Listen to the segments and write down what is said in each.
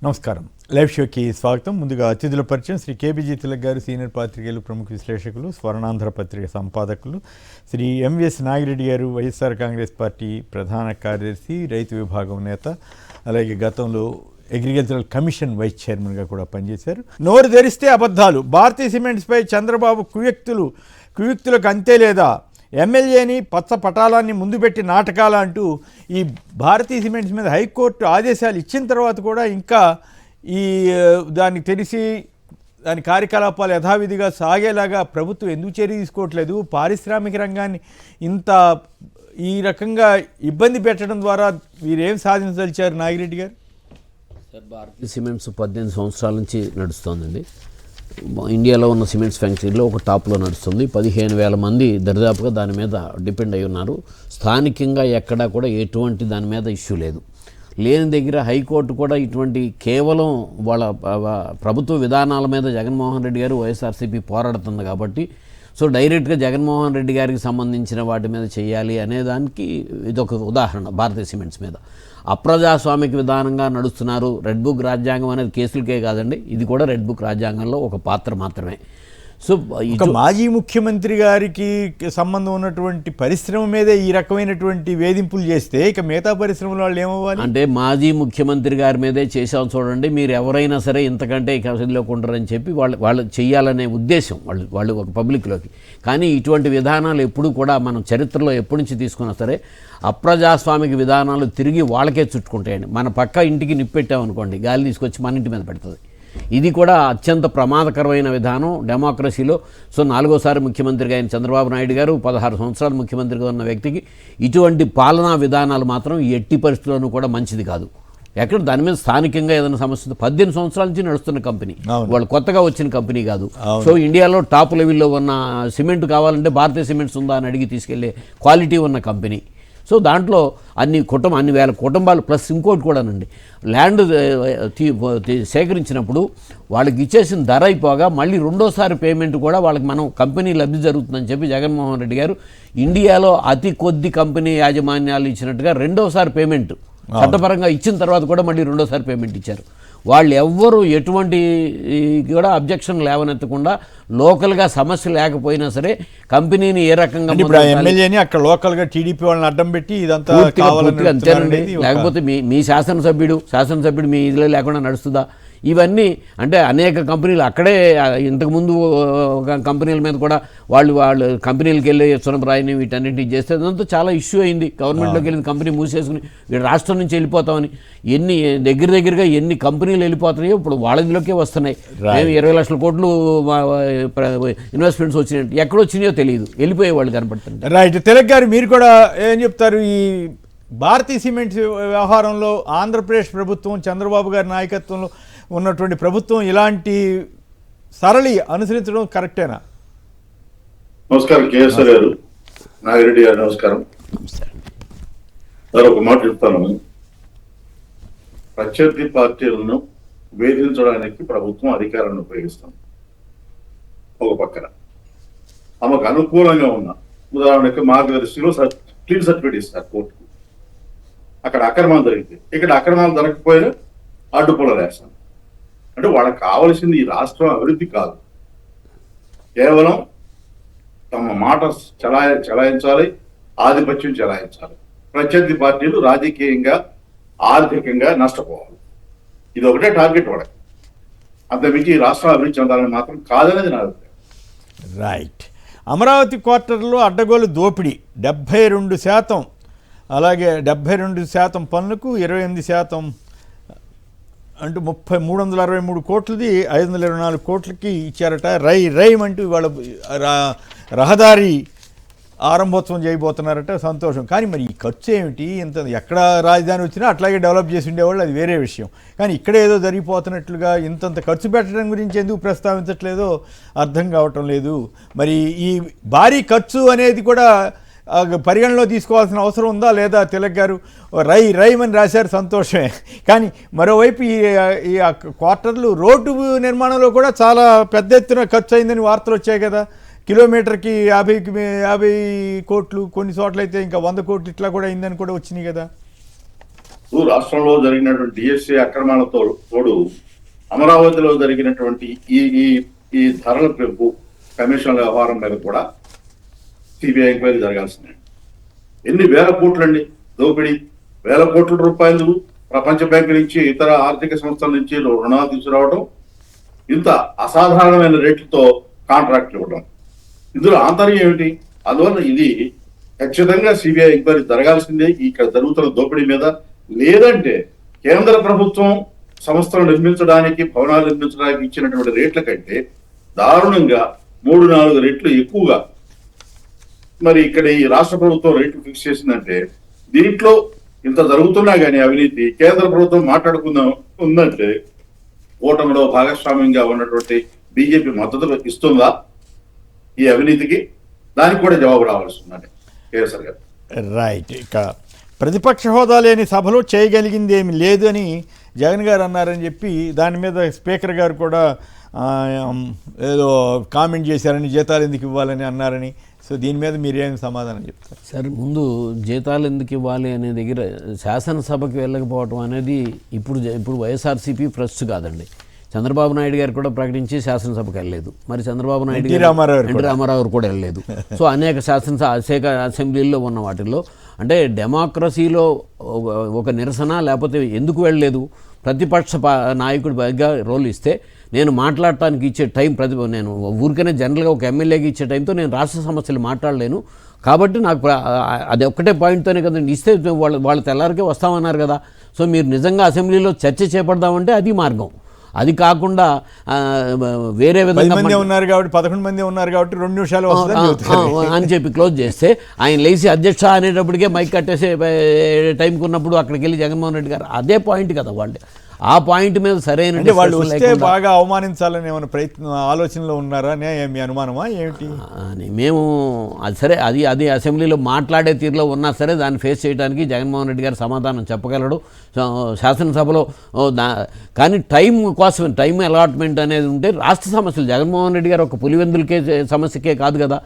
నమస్కారం. లైవ్ షోకి స్వాగతం. ముందుగా అతిథుల పరిచయం. శ్రీ కేబీజీ తిలక్ గారు, సీనియర్ పాత్రికేయులు, ప్రముఖ విశ్లేషకులు, స్వర్ణాంధ్ర పత్రిక సంపాదకులు. శ్రీ ఎంవిఎస్ నాగిరెడ్డి గారు, వైఎస్ఆర్ కాంగ్రెస్ పార్టీ ప్రధాన కార్యదర్శి, రైతు విభాగం నేత, అలాగే గతంలో అగ్రికల్చరల్ కమిషన్ వైస్ చైర్మన్గా కూడా పనిచేశారు. నోరు తెరిస్తే అబద్ధాలు, భారతీయ సిమెంట్స్పై చంద్రబాబు కుయుక్తులకు అంతే లేదా, ఎమ్మెల్యేని పచ్చ పటాలాన్ని ముందు పెట్టి నాటకాల అంటూ ఈ భారతీయ సిమెంట్స్ మీద హైకోర్టు ఆదేశాలు ఇచ్చిన తర్వాత కూడా ఇంకా దానికి తెలిసి దాని కార్యకలాపాలు యథావిధిగా సాగేలాగా ప్రభుత్వం ఎందుకు చర్య తీసుకోవట్లేదు? పారిశ్రామిక రంగాన్ని ఇంత ఈ రకంగా ఇబ్బంది పెట్టడం ద్వారా వీరేం సాధించదలిచారు నాగిరెడ్డి గారు? సార్, భారతీయ సిమెంట్స్ 18 సంవత్సరాల నుంచి నడుస్తోందండి. ఇండియాలో ఉన్న సిమెంట్స్ ఫ్యాక్టరీలో ఒక టాప్లో నడుస్తుంది. 15,000 మంది దరిదాపుగా దాని మీద డిపెండ్ అయి ఉన్నారు. స్థానికంగా ఎక్కడా కూడా ఎటువంటి దాని మీద ఇష్యూ లేదు. లేని దగ్గర హైకోర్టు కూడా ఇటువంటి కేవలం వాళ్ళ ప్రభుత్వ విధానాల మీద జగన్మోహన్ రెడ్డి గారు వైఎస్ఆర్సీపీ పోరాడుతుంది కాబట్టి సో డైరెక్ట్గా జగన్మోహన్ రెడ్డి గారికి సంబంధించిన వాటి మీద చేయాలి అనేదానికి ఇదొక ఉదాహరణ. భారతీయ సిమెంట్స్ మీద అప్రజాస్వామిక విధానంగా నడుస్తున్నారు. రెడ్ బుక్ రాజ్యాంగం అనేది కేసులకే కాదండి, ఇది కూడా రెడ్ బుక్ రాజ్యాంగంలో ఒక పాత్ర మాత్రమే. సో మాజీ ముఖ్యమంత్రి గారికి సంబంధం ఉన్నటువంటి పరిశ్రమ మీదే ఈ రకమైనటువంటి వేధింపులు చేస్తే ఇక మిగతా పరిశ్రమల వాళ్ళు ఏమవ్వాలి? అంటే మాజీ ముఖ్యమంత్రి గారి మీదే చేసాం చూడండి, మీరు ఎవరైనా సరే ఇంతకంటే కసిలోకి ఉండరని చెప్పి వాళ్ళు చెయ్యాలనే ఉద్దేశం వాళ్ళు ఒక పబ్లిక్లోకి. కానీ ఇటువంటి విధానాలు ఎప్పుడు కూడా మనం చరిత్రలో ఎప్పటి నుంచి తీసుకున్నా సరే అప్రజాస్వామిక విధానాలు తిరిగి వాళ్ళకే చుట్టుకుంటాయండి. మన పక్క ఇంటికి నిప్పెట్టామనుకోండి, గాలి తీసుకొచ్చి మన ఇంటి మీద పెడుతుంది. ఇది కూడా అత్యంత ప్రమాదకరమైన విధానం డెమోక్రసీలో. సో 4వ ముఖ్యమంత్రిగా అయిన చంద్రబాబు నాయుడు గారు 16 సంవత్సరాలు ముఖ్యమంత్రిగా ఉన్న వ్యక్తికి ఇటువంటి పాలనా విధానాలు మాత్రం ఎట్టి పరిస్థితుల్లోనూ కూడా మంచిది కాదు. ఎక్కడ దాని మీద స్థానికంగా ఏదైనా సమస్య 18 సంవత్సరాల నుంచి నడుస్తున్న కంపెనీ, వాళ్ళు కొత్తగా వచ్చిన కంపెనీ కాదు. సో ఇండియాలో టాప్ లెవెల్లో ఉన్న సిమెంట్ కావాలంటే భారతీయ సిమెంట్స్ ఉందా అని అడిగి తీసుకెళ్లే క్వాలిటీ ఉన్న కంపెనీ. సో దాంట్లో అన్ని వేల కుటుంబాలు ప్లస్ ఇంకోటి కూడానండి, ల్యాండ్ సేకరించినప్పుడు వాళ్ళకి ఇచ్చేసిన ధర అయిపోగా మళ్ళీ రెండోసారి పేమెంట్ కూడా వాళ్ళకి మనం కంపెనీ లబ్ధి జరుగుతుందని చెప్పి జగన్మోహన్ రెడ్డి గారు ఇండియాలో అతి కొద్ది కంపెనీ యాజమాన్యాలు ఇచ్చినట్టుగా రెండోసారి పేమెంట్ చట్టపరంగా ఇచ్చిన తర్వాత కూడా మళ్ళీ రెండోసారి పేమెంట్ ఇచ్చారు. వాళ్ళు ఎవ్వరూ ఎటువంటి కూడా అబ్జెక్షన్ లేవనెత్తకుండా లోకల్గా సమస్య లేకపోయినా సరే కంపెనీని ఏ రకంగా ఎమ్మెల్యేని అక్కడ లోకల్గా టీడీపీ వాళ్ళని అడ్డం పెట్టి ఇదంతా అంతేనండి. లేకపోతే మీ శాసనసభ్యుడు మీ ఇదిలో లేకుండా నడుస్తుందా? ఇవన్నీ అంటే అనేక కంపెనీలు అక్కడే ఇంతకుముందు కంపెనీల మీద కూడా వాళ్ళు కంపెనీలకు వెళ్ళి సునభరాయిని వీటన్నింటినీ చేస్తే అదంతా చాలా ఇష్యూ అయింది. గవర్నమెంట్లోకి వెళ్ళిన కంపెనీ మూసేసుకుని వీడు రాష్ట్రం నుంచి వెళ్ళిపోతామని దగ్గరగా ఎన్ని కంపెనీలు వెళ్ళిపోతున్నాయో ఇప్పుడు వాళ్ళలోకే వస్తున్నాయి. 20 లక్షల కోట్లు ఇన్వెస్ట్మెంట్స్ వచ్చినాయి, ఎక్కడ వచ్చినాయో తెలియదు, వెళ్ళిపోయే వాళ్ళు కనపడుతుంది. రైట్. తిలక్ గారు, మీరు కూడా ఏం చెప్తారు? ఈ భారతీయ సిమెంట్స్ వ్యవహారంలో ఆంధ్రప్రదేశ్ ప్రభుత్వం, చంద్రబాబు గారి నాయకత్వంలో ఉన్నటువంటి ప్రభుత్వం ఇలాంటి సరళి అనుసరించడం కరెక్టేనా? నమస్కారం కేఎస్ఆర్ గారు, నాగిరెడ్డి గారు నమస్కారం. ఒక మాట చెప్తాను, ప్రత్యర్థి పార్టీలను వేధించడానికి ప్రభుత్వం అధికారాన్ని ఉపయోగిస్తాం. ఒక పక్కన ఆమెకు అనుకూలంగా ఉన్న ఉదాహరణకి మార్గదర్శిలో క్లీన్ సర్టిఫికేట్ ఇస్తారు కోర్టుకు. అక్కడ అక్రమాలు జరిగితే ఇక్కడ అక్రమాలు జరగకపోయినా అడ్డుపూల వేస్తాం. అంటే వాళ్ళకి కావలసింది ఈ రాష్ట్రం అభివృద్ధి కాదు, కేవలం తమ మాట చలాయించాలి, ఆధిపత్యం చలాయించాలి. ప్రత్యర్థి పార్టీలు రాజకీయంగా ఆర్థికంగా నష్టపోవాలి. ఇది ఒకటే టార్గెట్ వాళ్ళకి. అంతమించి ఈ రాష్ట్రం అభివృద్ధి చెందాలని మాత్రం కాదనేది నా అభిప్రాయం. రైట్. అమరావతి క్వార్టర్లో అడ్డగోలు దోపిడీ 72%, అలాగే 72% పనులకు 28% అంటూ 363 కోట్లది 524 కోట్లకి ఇచ్చారట. రైమంటూ ఇవాళ రహదారి ఆరంభోత్సవం చేయబోతున్నారట. సంతోషం. కానీ మరి ఈ ఖర్చు ఏమిటి? ఇంత ఎక్కడ రాజధాని వచ్చినా అట్లాగే డెవలప్ చేసి ఉండేవాళ్ళు, అది వేరే విషయం. కానీ ఇక్కడ ఏదో జరిగిపోతున్నట్లుగా ఇంతంత ఖర్చు పెట్టడం గురించి ఎందుకు ప్రస్తావించట్లేదో అర్థం కావటం లేదు. మరి ఈ భారీ ఖర్చు అనేది కూడా పరిగణలో తీసుకోవాల్సిన అవసరం ఉందా లేదా? తిలక్ గారు, రైమని రాశారు, సంతోషమే. కానీ మరోవైపు ఈ క్వార్టర్లు రోడ్డు నిర్మాణంలో కూడా చాలా పెద్ద ఎత్తున ఖర్చు అయిందని వార్తలు వచ్చాయి కదా. కిలోమీటర్కి 50 కోట్లు, కొన్ని చోట్ల అయితే ఇంకా 100 కోట్లు ఇట్లా కూడా అయిందని కూడా వచ్చినాయి కదా. రాష్ట్రంలో జరిగినటువంటి డిఎస్సి అక్రమాలతో తోడు అమరావతిలో జరిగినటువంటి ఈ ఈ ఈ ధరల పెంపు కమిషన్ల వ్యవహారం మీద కూడా సిబిఐ ఎంక్వైరీ జరగాల్సిందే. ఎన్ని వేల కోట్లండి దోపిడీ, వేల కోట్ల రూపాయలు ప్రపంచ బ్యాంకు నుంచి ఇతర ఆర్థిక సంస్థల నుంచి రుణాలు తీసుకురావడం, ఇంత అసాధారణమైన రేట్లతో కాంట్రాక్ట్లు ఇవ్వడం, ఇందులో ఆంతర్యం ఏమిటి? అందువల్ల ఇది ఖచ్చితంగా సిబిఐ ఎంక్వైరీ జరగాల్సిందే ఇక్కడ జరుగుతున్న దోపిడీ మీద. లేదంటే కేంద్ర ప్రభుత్వం సంస్థలు నిర్మించడానికి, భవనాలు నిర్మించడానికి ఇచ్చినటువంటి రేట్ల కంటే దారుణంగా 3-4 రెట్లు ఎక్కువగా మరి ఇక్కడ ఈ రాష్ట్ర ప్రభుత్వం రేట్లు ఫిక్స్ చేసిందంటే, దీంట్లో ఇంత జరుగుతున్నా కానీ అవినీతి కేంద్ర ప్రభుత్వం మాట్లాడుకుందాం ఉందంటే కూటమిలో భాగస్వామ్యంగా ఉన్నటువంటి బీజేపీ మద్దతు ఇస్తుందా ఈ అవినీతికి? దానికి కూడా జవాబు రావాల్సి ఉందండి కేసీఆర్ గారు. రైట్. ఇక ప్రతిపక్ష హోదా లేని సభలో చేయగలిగింది ఏమి లేదు అని జగన్ గారు అన్నారని చెప్పి దాని మీద స్పీకర్ గారు కూడా ఏదో కామెంట్ చేశారని, జీతాలు ఎందుకు ఇవ్వాలని అన్నారని. సో దీని మీద మీరు ఏమి సమాధానం చెప్తారు? సార్, ముందు జీతాలు ఎందుకు ఇవ్వాలి అనే దగ్గర శాసనసభకి వెళ్ళకపోవటం అనేది ఇప్పుడు వైఎస్ఆర్సీపీ ఫస్ట్ కాదండి. చంద్రబాబు నాయుడు గారు కూడా ప్రకటించి శాసనసభకు వెళ్ళలేదు. మరి చంద్రబాబు నాయుడు ఎన్టీ రామారావు కూడా వెళ్ళలేదు. సో అనేక అసెంబ్లీల్లో ఉన్న వాటిల్లో అంటే డెమోక్రసీలో ఒక నిరసన లేకపోతే ఎందుకు వెళ్ళలేదు? ప్రతిపక్ష నాయకుడిగా రోల్ ఇస్తే నేను మాట్లాడటానికి ఇచ్చే టైం నేను ఊరికనే జనరల్గా ఒక ఎమ్మెల్యేకి ఇచ్చే టైంతో నేను రాష్ట్ర సమస్యలు మాట్లాడలేను కాబట్టి నాకు అది ఒక్కటే పాయింట్తోనే కదండి ఇస్తే వాళ్ళు తెల్లారికే వస్తామన్నారు కదా. సో మీరు నిజంగా అసెంబ్లీలో చర్చ చేపడదామంటే అది మార్గం. అది కాకుండా వేరే విధంగా 11 మంది ఉన్నారు కాబట్టి 2 నిమిషాలు అని చెప్పి క్లోజ్ చేస్తే ఆయన లేచి అధ్యక్ష అనేటప్పటికే మైక్ కట్టేసే టైంకి ఉన్నప్పుడు అక్కడికి వెళ్ళి జగన్మోహన్ రెడ్డి గారు అదే పాయింట్ కదా వాళ్ళు ఆ పాయింట్ మీద సరైన వాళ్ళు వస్తే బాగా అవమానించాలని ఏమైనా ఆలోచనలో ఉన్నారా మీ అనుమానమా ఏమిటి అని మేము అది సరే అది అసెంబ్లీలో మాట్లాడే తీరులో ఉన్నా సరే దాన్ని ఫేస్ చేయడానికి జగన్మోహన్ రెడ్డి గారు సమాధానం చెప్పగలడు శాసనసభలో. కానీ టైం కోసం టైం అలాట్మెంట్ అనేది ఉంటే రాష్ట్ర సమస్యలు జగన్మోహన్ రెడ్డి గారు ఒక పులివెందులకే సమస్యకే కాదు కదా,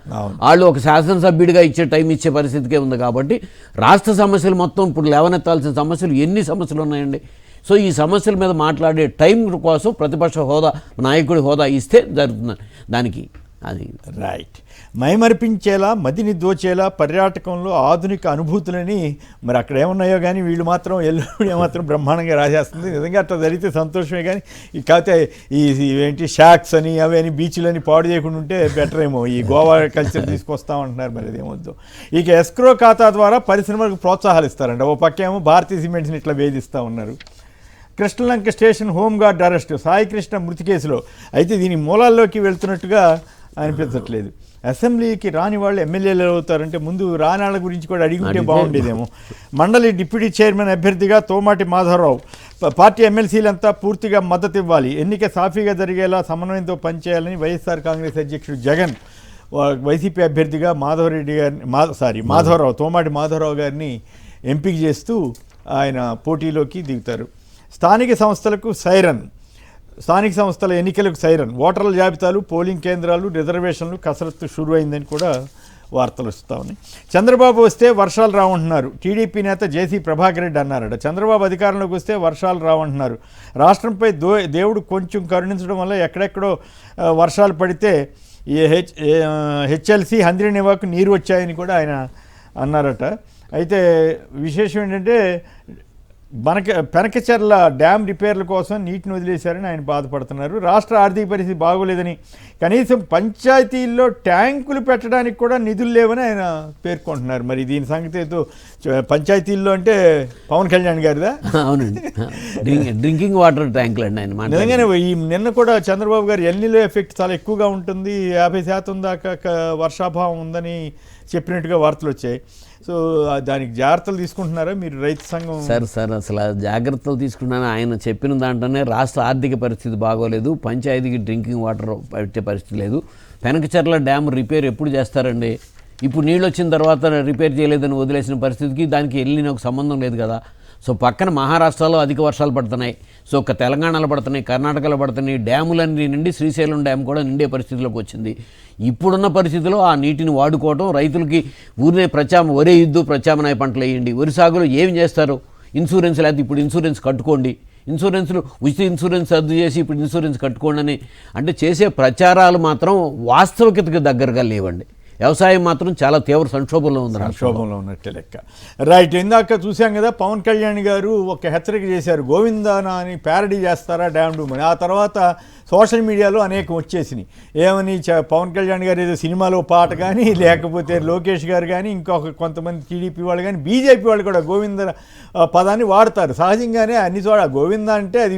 వాళ్ళు ఒక శాసనసభ్యుడిగా ఇచ్చే టైం ఇచ్చే పరిస్థితికే ఉంది. కాబట్టి రాష్ట్ర సమస్యలు మొత్తం ఇప్పుడు లేవనెత్తాల్సిన సమస్యలు ఎన్ని సమస్యలు ఉన్నాయండి. సో ఈ సమస్యల మీద మాట్లాడే టైం కోసం ప్రతిపక్ష హోదా నాయకుడి హోదా ఇస్తే జరుగుతుంది దానికి. అది రైట్. మైమరిపించేలా మదిని దోచేలా పర్యాటకంలో ఆధునిక అనుభూతులని మరి అక్కడ ఏమున్నాయో కానీ వీళ్ళు మాత్రం ఏమాత్రం బ్రహ్మాండంగా రాసేస్తుంది. నిజంగా అట్లా జరిగితే సంతోషమే. కానీ కాకపోతే ఏంటి షాక్స్ అని అవని బీచ్లని పాడు చేయకుండా ఉంటే బెటర్ ఏమో. ఈ గోవా కల్చర్ తీసుకొస్తామంటున్నారు, మరి అదేమొద్దు. ఇక ఎస్క్రో ఖాతా ద్వారా పరిశ్రమలకు ప్రోత్సాహాలు ఇస్తారంట. ఓ పక్కేమో భారతీయ సిమెంట్స్ని ఇట్లా వేధిస్తూ ఉన్నారు. Krishnalanka station home guard arrest Saikrishna మృతి కేసులో. అయితే దీని మూలాల్లోకి వెళ్తున్నట్టుగా అనిపించట్లేదు. అసెంబ్లీకి రాని వాళ్ళు ఎమ్మెల్యేలు అవుతారంటే ముందు రాని వాళ్ళ గురించి కూడా అడిగితే బాగుండేదేమో. మండలి డిప్యూటీ చైర్మన్ అభ్యర్థిగా తోమాటి మాధవరావు. పార్టీ ఎమ్మెల్సీలంతా పూర్తిగా మద్దతు ఇవ్వాలి, ఎన్నిక సాఫీగా జరిగేలా సమన్వయంతో పనిచేయాలని వైఎస్ఆర్ కాంగ్రెస్ అధ్యక్షుడు జగన్ వైసీపీ అభ్యర్థిగా తోమాటి మాధవరావు గారిని ఎంపిక చేస్తూ ఆయన పోటీలోకి దిగుతారు. స్థానిక సంస్థల ఎన్నికలకు సైరన్, ఓటర్ల జాబితాలు, పోలింగ్ కేంద్రాలు, రిజర్వేషన్లు కసరత్తు షురు అయిందని కూడా వార్తలు వస్తూ ఉన్నాయి. చంద్రబాబు వస్తే వర్షాలు రావంటున్నారు. టీడీపీ నేత జేసీ ప్రభాకర్ రెడ్డి అన్నారట. చంద్రబాబు అధికారంలోకి వస్తే వర్షాలు రావంటున్నారు. రాష్ట్రంపై దేవుడు కొంచెం కరుణించడం వల్ల ఎక్కడెక్కడో వర్షాలు పడితే హెచ్ఎల్సీ హంద్రీనివాకు నీరు వచ్చాయని కూడా ఆయన అన్నారట. అయితే విశేషం ఏంటంటే పెనకచెర్ల డ్యామ్ రిపేర్ల కోసం నీటిని వదిలేశారని ఆయన బాధపడుతున్నారు. రాష్ట్ర ఆర్థిక పరిస్థితి బాగోలేదని, కనీసం పంచాయతీల్లో ట్యాంకులు పెట్టడానికి కూడా నిధులు లేవని ఆయన పేర్కొంటున్నారు. మరి దీని సంగతి పంచాయతీల్లో అంటే పవన్ కళ్యాణ్ గారిదా? అవునండి, డ్రింకింగ్ వాటర్ ట్యాంకులు అండి ఆయన. నిజంగానే నిన్న కూడా చంద్రబాబు గారు ఎల్నిలో ఎఫెక్ట్ చాలా ఎక్కువగా ఉంటుంది, 50% దాకా వర్షాభావం ఉందని చెప్పినట్టుగా వార్తలు వచ్చాయి. సో దానికి జాగ్రత్తలు తీసుకుంటున్నారా మీరు రైతు సంఘం? సార్ అసలు జాగ్రత్తలు తీసుకున్నాను. ఆయన చెప్పిన దాంట్లోనే రాష్ట్ర ఆర్థిక పరిస్థితి బాగోలేదు, పంచాయతీకి డ్రింకింగ్ వాటర్ పెట్టే పరిస్థితి లేదు. పెనకచెర్ల డ్యామ్ రిపేర్ ఎప్పుడు చేస్తారండి? ఇప్పుడు నీళ్ళు వచ్చిన తర్వాత రిపేర్ చేయలేదని వదిలేసిన పరిస్థితికి దానికి వెళ్ళిన ఒక సంబంధం లేదు కదా. సో పక్కన మహారాష్ట్రలో అధిక వర్షాలు పడుతున్నాయి, సో ఒక తెలంగాణలో పడుతున్నాయి, కర్ణాటకలో పడుతున్నాయి. డ్యాములన్నీ నిండి శ్రీశైలం డ్యామ్ కూడా నిండే పరిస్థితిలోకి వచ్చింది. ఇప్పుడున్న పరిస్థితిలో ఆ నీటిని వాడుకోవడం, రైతులకి వరే ప్రత్యామ్నాయ పంటలు వేయండి, వరి సాగులో ఏమి చేస్తారు? ఇన్సూరెన్స్ లేకపోతే ఇప్పుడు ఇన్సూరెన్స్ కట్టుకోండి, ఇన్సూరెన్స్లు ఉచిత ఇన్సూరెన్స్ రద్దు చేసి ఇప్పుడు ఇన్సూరెన్స్ కట్టుకోండి అని అంటే చేసే ప్రచారాలు మాత్రం వాస్తవికతకు దగ్గరగా లేవండి. వ్యవసాయం మాత్రం చాలా తీవ్ర సంక్షోభంలో ఉంది, సంక్షోభంలో ఉన్నట్టే లెక్క. రైట్, ఇందాక చూసాం కదా పవన్ కళ్యాణ్ గారు ఒక హెచ్చరిక చేశారు, గోవిందానా అని ప్యారడీ చేస్తారా డ్యామ్ డూమ్ అని. ఆ తర్వాత సోషల్ మీడియాలో అనేకం వచ్చేసినాయి. ఏమని పవన్ కళ్యాణ్ గారు ఏదో సినిమాలో పాట కానీ, లేకపోతే లోకేష్ గారు కానీ, ఇంకొక కొంతమంది టీడీపీ వాళ్ళు కానీ, బీజేపీ వాళ్ళు కూడా గోవింద పదాన్ని వాడతారు సహజంగానే. అన్ని చోట గోవింద అంటే అది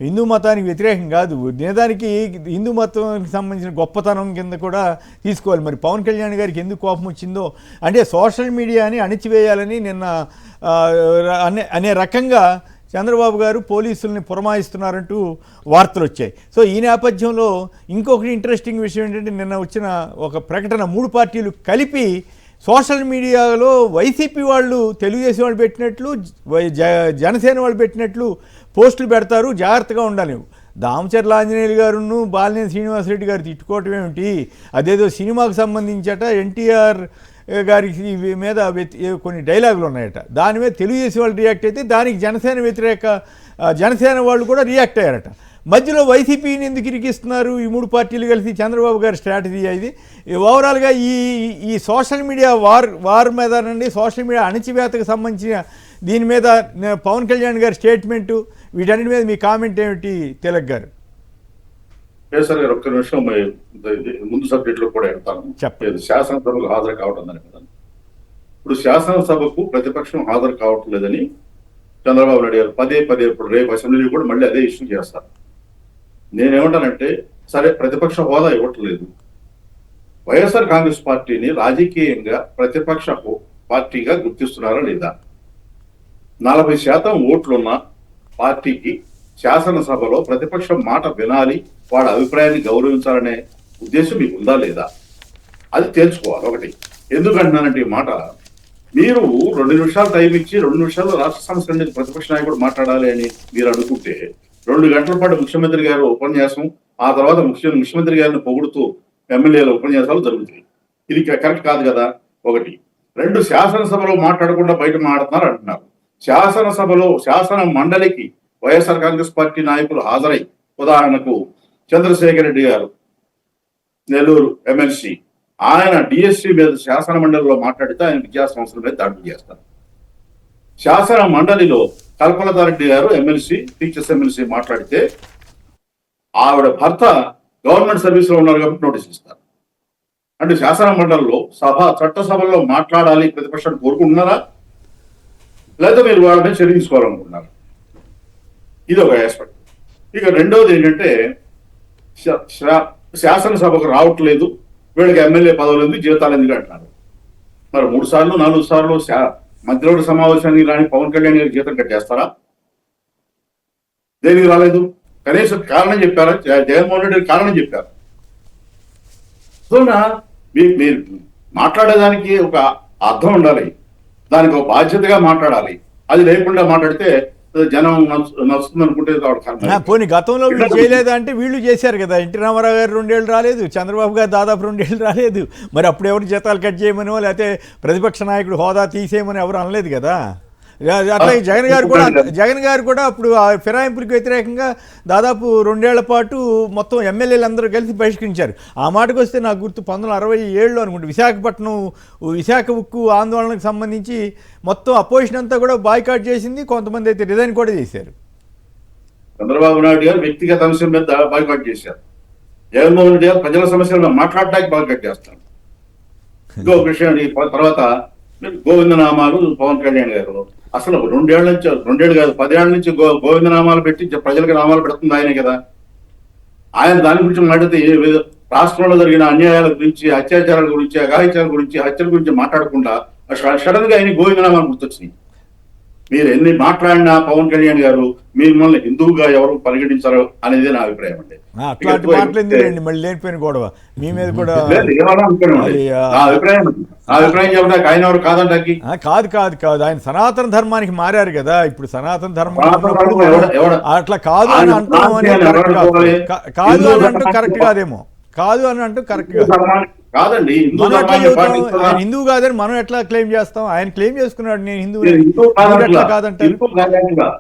హిందూ మతానికి వ్యతిరేకం కాదు, నిజానికి హిందూ మతానికి సంబంధించిన గొప్పతనం కింద కూడా తీసుకోవాలి. మరి పవన్ కళ్యాణ్ గారికి ఎందుకు కోపం వచ్చిందో అంటే సోషల్ మీడియాని అణిచివేయాలని నిన్న అనే రకంగా చంద్రబాబు గారు పోలీసుల్ని పురమాయిస్తున్నారంటూ వార్తలు వచ్చాయి. సో ఈ నేపథ్యంలో ఇంకొకటి ఇంట్రెస్టింగ్ విషయం ఏంటంటే నిన్న వచ్చిన ఒక ప్రకటన, 3 పార్టీలు కలిపి సోషల్ మీడియాలో వైసీపీ వాళ్ళు తెలుగుదేశం వాళ్ళు పెట్టినట్లు జనసేన వాళ్ళు పెట్టినట్లు పోస్టులు పెడతారు, జాగ్రత్తగా ఉండాలి. దామచర్ల ఆంజనేయులు గారును బాలినేని శ్రీనివాసరెడ్డి గారు తిట్టుకోవటం ఏమిటి, అదేదో సినిమాకు సంబంధించట ఎన్టీఆర్ గారికి మీద కొన్ని డైలాగులు ఉన్నాయట, దాని మీద తెలుగుదేశం వాళ్ళు రియాక్ట్ అయితే దానికి జనసేన వాళ్ళు కూడా రియాక్ట్ అయ్యారట. మధ్యలో వైసీపీని ఎందుకు ఇరికిస్తున్నారు ఈ 3 పార్టీలు కలిసి? చంద్రబాబు గారి స్ట్రాటజీ ఇది. ఓవరాల్గా ఈ సోషల్ మీడియా వార్ మీద నుండి సోషల్ మీడియా అణచివేతకు సంబంధించిన దీని మీద పవన్ కళ్యాణ్ గారి స్టేట్మెంటు, వీటన్నిటి మీద మీ కామెంట్ ఏమిటి తిలక్ గారు? సార్ గారు ఒక్క నిమిషం ముందు సబ్జెక్టులో కూడా వెళ్తాను. శాసనసభకు హాజరు కావడం దాని మీద. ఇప్పుడు శాసనసభకు ప్రతిపక్షం హాజరు కావట్లేదని చంద్రబాబు నాయుడు గారు పదే ఇప్పుడు రేపు అసెంబ్లీలో కూడా మళ్ళీ అదే ఇష్యూ చేస్తారు. నేనేమంటానంటే సరే ప్రతిపక్ష హోదా ఇవ్వట్లేదు, వైఎస్ఆర్ కాంగ్రెస్ పార్టీని రాజకీయంగా ప్రతిపక్ష పార్టీగా గుర్తిస్తున్నారా లేదా? 40% ఓట్లున్న పార్టీకి శాసనసభలో ప్రతిపక్షం మాట వినాలి, వాళ్ళ అభిప్రాయాన్ని గౌరవించాలనే ఉద్దేశం మీకు ఉందా లేదా? అది తేల్చుకోవాలి. ఒకటి, ఎందుకంటున్నానంటే ఈ మాట, మీరు 2 నిమిషాలు టైం ఇచ్చి 2 నిమిషాల్లో రాష్ట్ర సమస్యల మీద ప్రతిపక్ష నాయకుడు మాట్లాడాలి అని మీరు అనుకుంటే 2 గంటల పాటు ముఖ్యమంత్రి గారు ఉపన్యాసం, ఆ తర్వాత ముఖ్యమంత్రి గారిని పొగుడుతూ ఎమ్మెల్యేల ఉపన్యాసాలు జరుగుతాయి. ఇది కరెక్ట్ కాదు కదా. ఒకటి. 2, శాసనసభలో మాట్లాడకుండా బయట మాట్లాడుతున్నారు అంటున్నారు. శాసనసభలో శాసన మండలికి వైఎస్ఆర్ కాంగ్రెస్ పార్టీ నాయకులు హాజరై, ఉదాహరణకు చంద్రశేఖర్ రెడ్డి గారు నెల్లూరు ఎమ్మెల్సీ, ఆయన డిఎస్సీ మీద శాసన మండలిలో మాట్లాడితే ఆయన విద్యా సంస్థల మీద దాడులు చేస్తారు. శాసన మండలిలో కల్పలతారెడ్డి గారు ఎమ్మెల్సీ, టీచర్స్ ఎమ్మెల్సీ మాట్లాడితే ఆవిడ భర్త గవర్నమెంట్ సర్వీస్ లో ఉన్నారు కాబట్టి నోటీస్ ఇస్తారు. అంటే శాసన మండలిలో చట్టసభలో మాట్లాడాలి ప్రతిపక్షాన్ని కోరుకుంటున్నారా, లేదా మీరు వాళ్ళ మీద చర్య తీసుకోవాలనుకుంటున్నారా? ఇది ఒక ఆస్పెక్ట్. ఇక రెండవది ఏంటంటే శాసనసభకు రావట్లేదు, వీళ్ళకి ఎమ్మెల్యే పదవులు ఎందుకు, జీతాలు ఎందుకు అంటున్నారు. మరి 3 సార్లు 4 సార్లు మంత్రివర్గ సమావేశానికి రాని పవన్ కళ్యాణ్ గారికి జీతం కట్ చేస్తారా? దేనికి రాలేదు? కనీసం కారణం చెప్పారా? జగన్మోహన్ రెడ్డి కారణం చెప్పారు. సో మీరు మాట్లాడేదానికి ఒక అర్థం ఉండాలి, దానికి ఒక బాధ్యతగా మాట్లాడాలి. అది లేకుండా మాట్లాడితే జనం నచ్చుతుంది అనుకుంటే పోనీ గతంలో వీళ్ళు చేయలేదా అంటే వీళ్ళు చేశారు కదా. ఎన్టీ రామారావు గారు 2 ఏళ్ళు రాలేదు, చంద్రబాబు గారు దాదాపు 2 ఏళ్ళు రాలేదు. మరి అప్పుడు ఎవరు జీతాలు కట్ చేయమనో లేకపోతే ప్రతిపక్ష నాయకుడు హోదా తీసేయమని ఎవరు అనలేదు కదా. అట్లాగే జగన్ గారు కూడా అప్పుడు ఆ ఫిరాయింపులకు వ్యతిరేకంగా దాదాపు 2 ఏళ్ల పాటు మొత్తం ఎమ్మెల్యేలు అందరూ కలిసి బహిష్కరించారు. ఆ మాటకు వస్తే నాకు గుర్తు 1967లో అనుకుంటే విశాఖ ఉక్కు ఆందోళనకు సంబంధించి మొత్తం అపోజిషన్ అంతా కూడా బాయ్కాట్ చేసింది, కొంతమంది అయితే రిజైన్ కూడా చేశారు. చంద్రబాబు నాయుడు గారు వ్యక్తిగత అంశం మీద బాయ్కాట్ చేశారు, జగన్మోహన్ రెడ్డి గారు ప్రజల సమస్యలను మాట్లాడడానికి బాయ్కాట్ చేస్తారు. ఇంకో విషయం తర్వాత గోవిందనామాలు పవన్ కళ్యాణ్ గారు అసలు 2 ఏళ్ళు కాదు 10 ఏళ్ల నుంచి గోవిందనామాలు పెట్టి ప్రజలకు నామాలు పెడుతుంది ఆయనే కదా. ఆయన దాని గురించి మాట్లాడితే రాష్ట్రంలో జరిగిన అన్యాయాల గురించి, అత్యాచారాల గురించి, అఘాయిత్యాల గురించి, హత్యల గురించి మాట్లాడకుండా సడన్ గా ఆయన గోవిందనామాలు గుర్తొచ్చినాయి. మీరు ఎన్ని మాట్లాడినా పవన్ కళ్యాణ్ గారు మిమ్మల్ని హిందువుగా ఎవరు పరిగణించారు అనేది నా అభిప్రాయం అండి. అట్లాంటి మాట్లాడింది మళ్ళీ లేనిపోయిన గొడవ మీ మీద కూడా కాదు. ఆయన సనాతన ధర్మానికి మారారు కదా, ఇప్పుడు సనాతన ధర్మం అట్లా కాదు అని అంటాం. కాదు అని అంటూ కరెక్ట్ కాదేమో, కాదు అని అంటూ కరెక్ట్ కాదు. కాదండి, హిందూ మనం ఎట్లా ధర్మాన్ని చెబుతాం పాటిస్తున్నా ఆయన హిందువు కాదని మనం ఎట్లా క్లెయిమ్ చేస్తాం? ఆయన క్లెయిమ్ చేసుకున్నాడు నేను హిందువు, నేను హిందూ మీరు ఎట్లా కాదంటున్నా, కాదంటారు?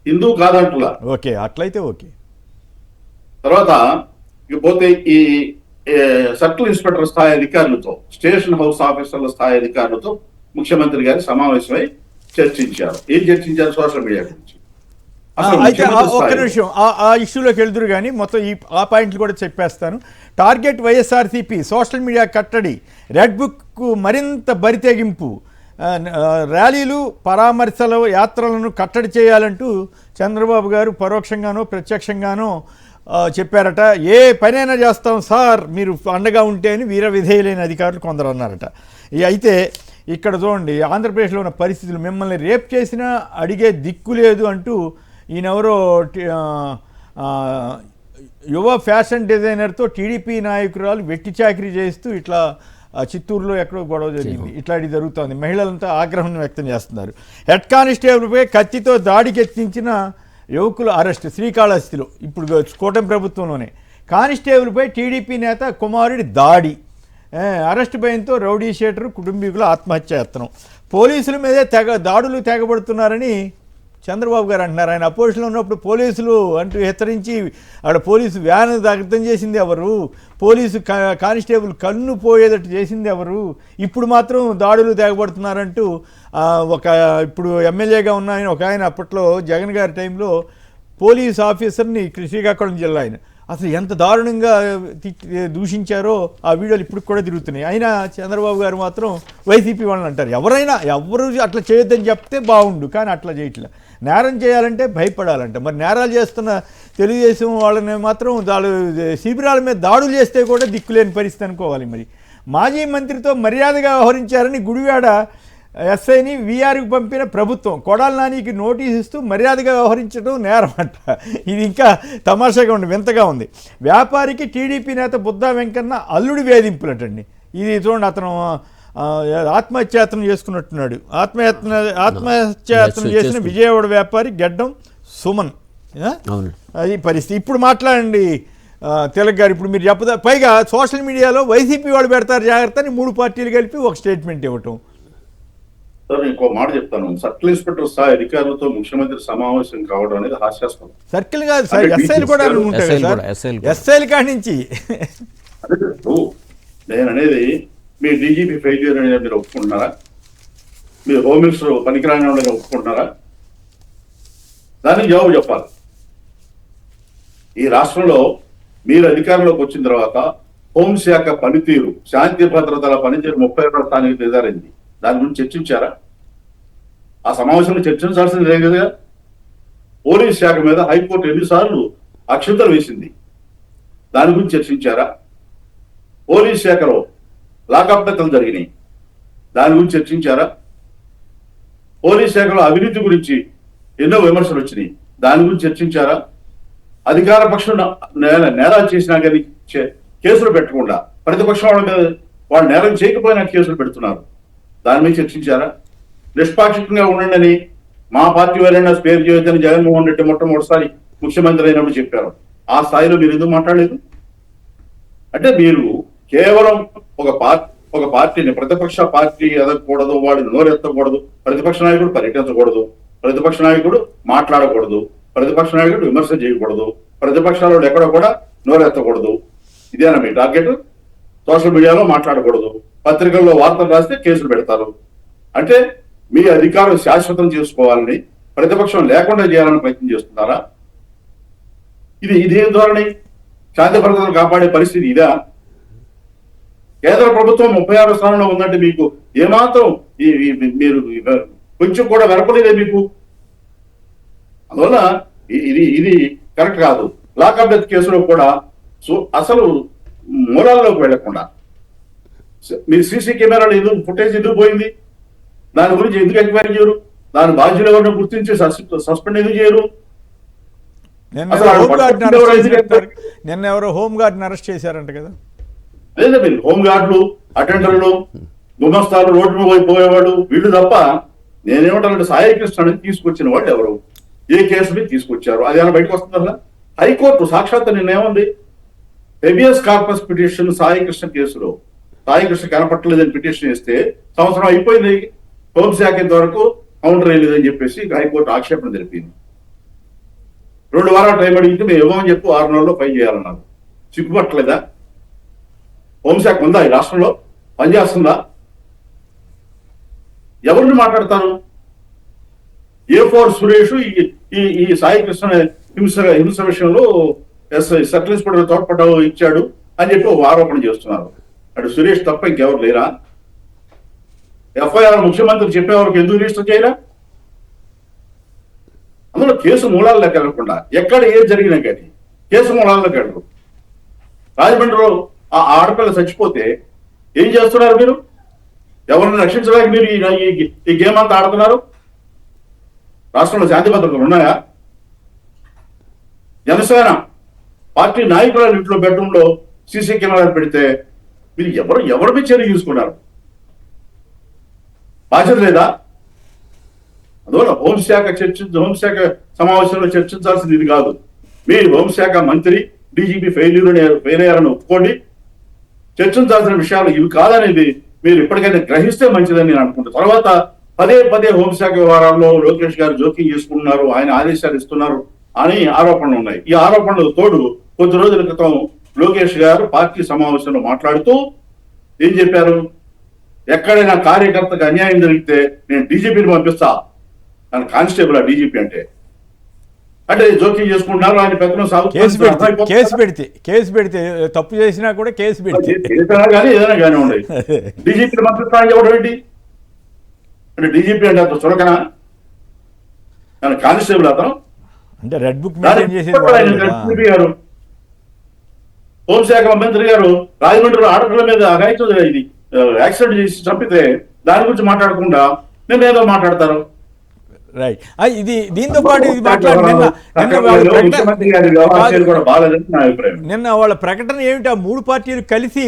హిందూ కాదంటున్నా. ఓకే, అట్లయితే ఓకే. తర్వాత ఇకపోతే ఈ సర్కిల్ ఇన్స్పెక్టర్ స్థాయి అధికారులతో, స్టేషన్ హౌస్ ఆఫీసర్ల స్థాయి అధికారులతో ముఖ్యమంత్రి గారి సమావేశమై చర్చించారు. ఏం చర్చించారు? సోషల్ మీడియా గురించి. అసలు అయితే ముఖ్యమంత్రి ఒక్క స్థాయిలో నిమిషం ఆ ఇష్యూలోకి వెళ్తురు కానీ మొత్తం ఆ పాయింట్లు కూడా చెప్పేస్తాను. టార్గెట్ వైఎస్ఆర్సీపీ, సోషల్ మీడియా కట్టడి, రెడ్ బుక్కు మరింత బరితెగింపు, ర్యాలీలు పరామర్శలు యాత్రలను కట్టడి చేయాలంటూ చంద్రబాబు గారు పరోక్షంగానో ప్రత్యక్షంగానో చెప్పారట. ఏ పనైనా చేస్తాం సార్ మీరు అండగా ఉంటే అని వీర విధేయులైన అధికారులు కొందరు అన్నారట. అయితే ఇక్కడ చూడండి ఆంధ్రప్రదేశ్లో ఉన్న పరిస్థితులు, మిమ్మల్ని రేప్ చేసినా అడిగే దిక్కు లేదు అంటూ ఈయనెవరో యువ ఫ్యాషన్ డిజైనర్తో టీడీపీ నాయకురాలు వెట్టి చాకరీ చేస్తూ ఇట్లా చిత్తూరులో ఎక్కడో గొడవ జరిగింది. ఇట్లాంటివి జరుగుతోంది. మహిళలంతా ఆగ్రహం వ్యక్తం చేస్తున్నారు. హెడ్ కానిస్టేబుల్పై కత్తితో దాడికి యత్నించిన యువకుల అరెస్ట్ శ్రీకాళహస్తిలో, ఇప్పుడు కూటమి ప్రభుత్వంలోనే. కానిస్టేబుల్పై టీడీపీ నేత కుమారుడి దాడి, అరెస్ట్ భయంతో రౌడీ షీటరు కుటుంబీకుల ఆత్మహత్యాయత్నం. పోలీసుల మీదే దాడులు తెగబడుతున్నారని చంద్రబాబు గారు అంటున్నారు. ఆయన అపోజిషన్లో ఉన్నప్పుడు పోలీసులు అంటూ హెచ్చరించి అక్కడ పోలీసు వ్యాన్ దగ్ధం చేసింది ఎవరు? పోలీసు కానిస్టేబుల్ కన్ను పోయేటట్టు చేసింది ఎవరు? ఇప్పుడు మాత్రం దాడులు తెగబడుతున్నారంటూ ఇప్పుడు ఎమ్మెల్యేగా ఉన్న ఆయన ఒక ఆయన అప్పట్లో జగన్ గారి టైంలో పోలీస్ ఆఫీసర్ని శ్రీకాకుళం జిల్లా ఆయన అసలు ఎంత దారుణంగా దూషించారో ఆ వీడియోలు ఇప్పుడు కూడా తిరుగుతున్నాయి. అయినా చంద్రబాబు గారు మాత్రం వైసీపీ వాళ్ళని అంటారు. ఎవరు అట్లా చేయొద్దని చెప్తే బాగుండు, కానీ అట్లా చేయట్లే. నేరం చేయాలంటే భయపడాలంట. మరి నేరాలు చేస్తున్న తెలుగుదేశం వాళ్ళని మాత్రం శిబిరాల మీద దాడులు చేస్తే కూడా దిక్కులేని పరిస్థితి అనుకోవాలి. మరి మాజీ మంత్రితో మర్యాదగా వ్యవహరించారని గుడివాడ ఎస్ఐని వీఆర్కి పంపిన ప్రభుత్వం, కొడాలి నానికి నోటీస్ ఇస్తూ మర్యాదగా వ్యవహరించడం నేరం అంట. ఇది ఇంకా తమాషాగా ఉంది, వింతగా ఉంది. వ్యాపారికి టీడీపీ నేత బుద్దా వెంకన్న అల్లుడి వేధింపులటండి. ఇది చూడండి, అతను ఆత్మహత్యాయత్నం చేసుకున్నట్టున్నాడు. ఆత్మహత్యాయత్నం చేసిన విజయవాడ వ్యాపారి గెడ్డం సుమన్. అది పరిస్థితి. ఇప్పుడు మాట్లాడండి తిలక్ గారు. ఇప్పుడు మీరు పైగా సోషల్ మీడియాలో వైసీపీ వాళ్ళు పెడతారు జాగ్రత్త అని 3 పార్టీలు కలిపి ఒక స్టేట్మెంట్ ఇవ్వటం. సార్ ఇంకో మాట చెప్తాను. సర్కిల్ ఇన్స్పెక్టర్ స్థాయి అధికారులతో ముఖ్యమంత్రి సమావేశం కావడం అనేది హాస్యాస్పదం. సర్కిల్ కాదు సార్, ఎస్ఐలు కూడా ఉంటాయి సార్, ఎస్ఐలు కాడి నుంచి. నేను అనేది మీ డీజీపీ ఫెయిల్యూర్ అనేది మీరు ఒప్పుకుంటున్నారా? మీరు హోమ్ మినిస్టర్ పనికిరాని వాళ్ళని ఒప్పుకుంటున్నారా? దానికి జవాబు చెప్పాలి. ఈ రాష్ట్రంలో మీరు అధికారంలోకి వచ్చిన తర్వాత హోంశాఖ పనితీరు, శాంతి భద్రతల పనితీరు 32వ స్థానానికి దిగజారింది. దాని గురించి చర్చించారా? ఆ సమావేశంలో చర్చించాల్సింది లేదు కదా. పోలీస్ శాఖ మీద హైకోర్టు ఎన్నిసార్లు అక్షంతలు వేసింది, దాని గురించి చర్చించారా? పోలీస్ శాఖలో లాకప్డతలు జరిగినాయి, దాని గురించి చర్చించారా? పోలీస్ శాఖలో అవినీతి గురించి ఎన్నో విమర్శలు వచ్చినాయి, దాని గురించి చర్చించారా? అధికార పక్షం నేరాలు చేసినా కానీ కేసులు పెట్టకుండా ప్రతిపక్షం వాళ్ళ మీద వాళ్ళు నేరం చేయకపోయినా కేసులు పెడుతున్నారు, దాని మీద చర్చించారా? నిష్పాక్షికంగా ఉండండి, మా పార్టీ వారైనా స్పేర్ చేయొద్దని జగన్మోహన్ రెడ్డి మొట్టమొదటిసారి ముఖ్యమంత్రి అయినప్పుడు చెప్పారు. ఆ స్థాయిలో మీరు ఎందుకు మాట్లాడలేదు? అంటే మీరు కేవలం ఒక పార్టీని, ప్రతిపక్ష పార్టీ ఎదగకూడదు, వాడు నోరెత్తకూడదు, ప్రతిపక్ష నాయకుడు పర్యటించకూడదు, ప్రతిపక్ష నాయకుడు మాట్లాడకూడదు, ప్రతిపక్ష నాయకుడు విమర్శ చేయకూడదు, ప్రతిపక్షాలు ఎక్కడ కూడా నోరెత్తకూడదు. ఇదేనా మీ టార్గెట్? సోషల్ మీడియాలో మాట్లాడకూడదు, పత్రికల్లో వార్తలు రాస్తే కేసులు పెడతారు. అంటే మీ అధికారం శాశ్వతం చేసుకోవాలని, ప్రతిపక్షం లేకుండా చేయాలని ప్రయత్నం చేస్తున్నారా? ఇదేం ధోరణి? శాంతి భద్రతలు కాపాడే పరిస్థితి ఇదా? కేంద్ర ప్రభుత్వం 36వ స్థానంలో ఉందంటే మీకు ఏమాత్రం మీరు కొంచెం కూడా వెరపలేదే మీకు. అందువల్ల ఇది కరెక్ట్ కాదు. లాకప్ డెత్ కేసులో కూడా అసలు మూలాల్లోకి వెళ్లకుండా మీరు సీసీ కెమెరాలు ఫుటేజ్ ఎందుకు పోయింది, దాని గురించి ఎందుకు ఎంక్వైరీ చేయరు? దాని బాధ్యులు ఎవరిని గుర్తించి సస్పెండ్ ఎందుకు చేయరు? నిన్న ఎవరో హోమ్ గార్డ్ని అరెస్ట్ చేశారంట కదా. లేదా మీరు హోమ్ గార్డులు, అటెండర్లు, గుమస్తాలు, రోడ్డు మీద పోయేవాడు వీళ్ళు తప్ప నేనేమంటానంటే సాయి కృష్ణ తీసుకొచ్చిన వాళ్ళు ఎవరు? ఏ కేసు మీద తీసుకొచ్చారు? అది ఏమైనా బయటకు వస్తుందా? హైకోర్టు సాక్షాత్ నిన్నేముంది, హెబియస్ కార్పస్ పిటిషన్ సాయికృష్ణ కేసులో సాయికృష్ణ కనపట్టలేదని పిటిషన్ ఇస్తే సంవత్సరం అయిపోయింది, హోంశాఖ ఇంతవరకు కౌంటర్ వేయలేదని చెప్పేసి హైకోర్టు ఆక్షేపణ జరిపింది. 2 వారాలు టైం అడిగితే మేము ఇవ్వమని చెప్పి 6 నెలల్లో ఫైల్ చేయాలన్నారు. సిగ్గుపట్టలేదా? హోంశాఖ ఉందా ఈ రాష్ట్రంలో? పనిచేస్తుందా? ఎవరిని మాట్లాడతారు? A4 సురేష్ ఈ సాయికృష్ణ హింస విషయంలో సర్కిల్ ఇన్స్పెక్టర్ తోడ్పడ్డ ఇచ్చాడు అని చెప్పి ఒక ఆరోపణ చేస్తున్నారు. అటు సురేష్ తప్ప ఇంకెవరు లేరా? ఎఫ్ఐఆర్ ముఖ్యమంత్రి చెప్పేవారికి ఎందుకు రిజిస్టర్ చేయరా? అందులో కేసు మూలాల్లోకి వెళ్ళకుండా ఎక్కడ ఏది జరిగినా కానీ కేసు మూలాల్లోకి వెళ్ళరు. రాజమండ్రిలో ఆ ఆడపిల్ల చచ్చిపోతే ఏం చేస్తున్నారు మీరు? ఎవరిని రక్షించడానికి మీరు ఈ గేమ్ అంతా ఆడుతున్నారు? రాష్ట్రంలో శాంతి భద్రతలు ఉన్నాయా? జనసేన పార్టీ నాయకుల ఇంట్లో బెడ్రూమ్ లో సీసీ కెమెరాలు పెడితే మీరు ఎవరిపై చర్య తీసుకున్నారు? బాధ్యత లేదా? అందువల్ల హోంశాఖ సమావేశంలో చర్చించాల్సింది ఇది కాదు. మీరు హోంశాఖ మంత్రి డీజీపీ ఫెయిల్ అయ్యారని ఒప్పుకోండి. చర్చించాల్సిన విషయాలు ఇవి కాదనేది మీరు ఇప్పటికైనా గ్రహిస్తే మంచిదని నేను అనుకుంటాను. తర్వాత పదే హోంశాఖ వ్యవహారాల్లో లోకేష్ గారు జోక్యం చేసుకుంటున్నారు, ఆయన ఆదేశాలు ఇస్తున్నారు అని ఆరోపణలు ఉన్నాయి. ఈ ఆరోపణలకు తోడు కొద్ది రోజుల క్రితం లోకేష్ గారు పార్టీ సమావేశంలో మాట్లాడుతూ ఏం చెప్పారు? ఎక్కడైనా కార్యకర్తకు అన్యాయం జరిగితే నేను డీజీపీని పంపిస్తా. ఆయన కానిస్టేబుల్ డీజీపీ అంటే జోక్యం చేసుకుంటున్నారు. ఆయన పెత్తనం కేసు పెడితే తప్పు చేసినా కూడా కేసు పెడితే కానీ ఏదైనా కానీ ఉండే డీజీపీని పంపిస్తా అని చెప్పడం ఏంటి? అంటే డీజీపీ అంటే అంత చులకనా? ఆయన కానిస్టేబుల్ అతను అంటే రెడ్ బుక్ గారు హోంశాఖ మంత్రి గారు రాజమండ్రిలో ఆడపిల్ల మీద అఘాయిత్యం ఇది యాక్సిడెంట్ చేసి చంపితే దాని గురించి మాట్లాడకుండా నేను ఏదో మాట్లాడతారు. రైట్. ఇది దీంతో పాటు ఇది నిన్న వాళ్ళ ప్రకటన ఏమిటి? ఆ 3 పార్టీలు కలిసి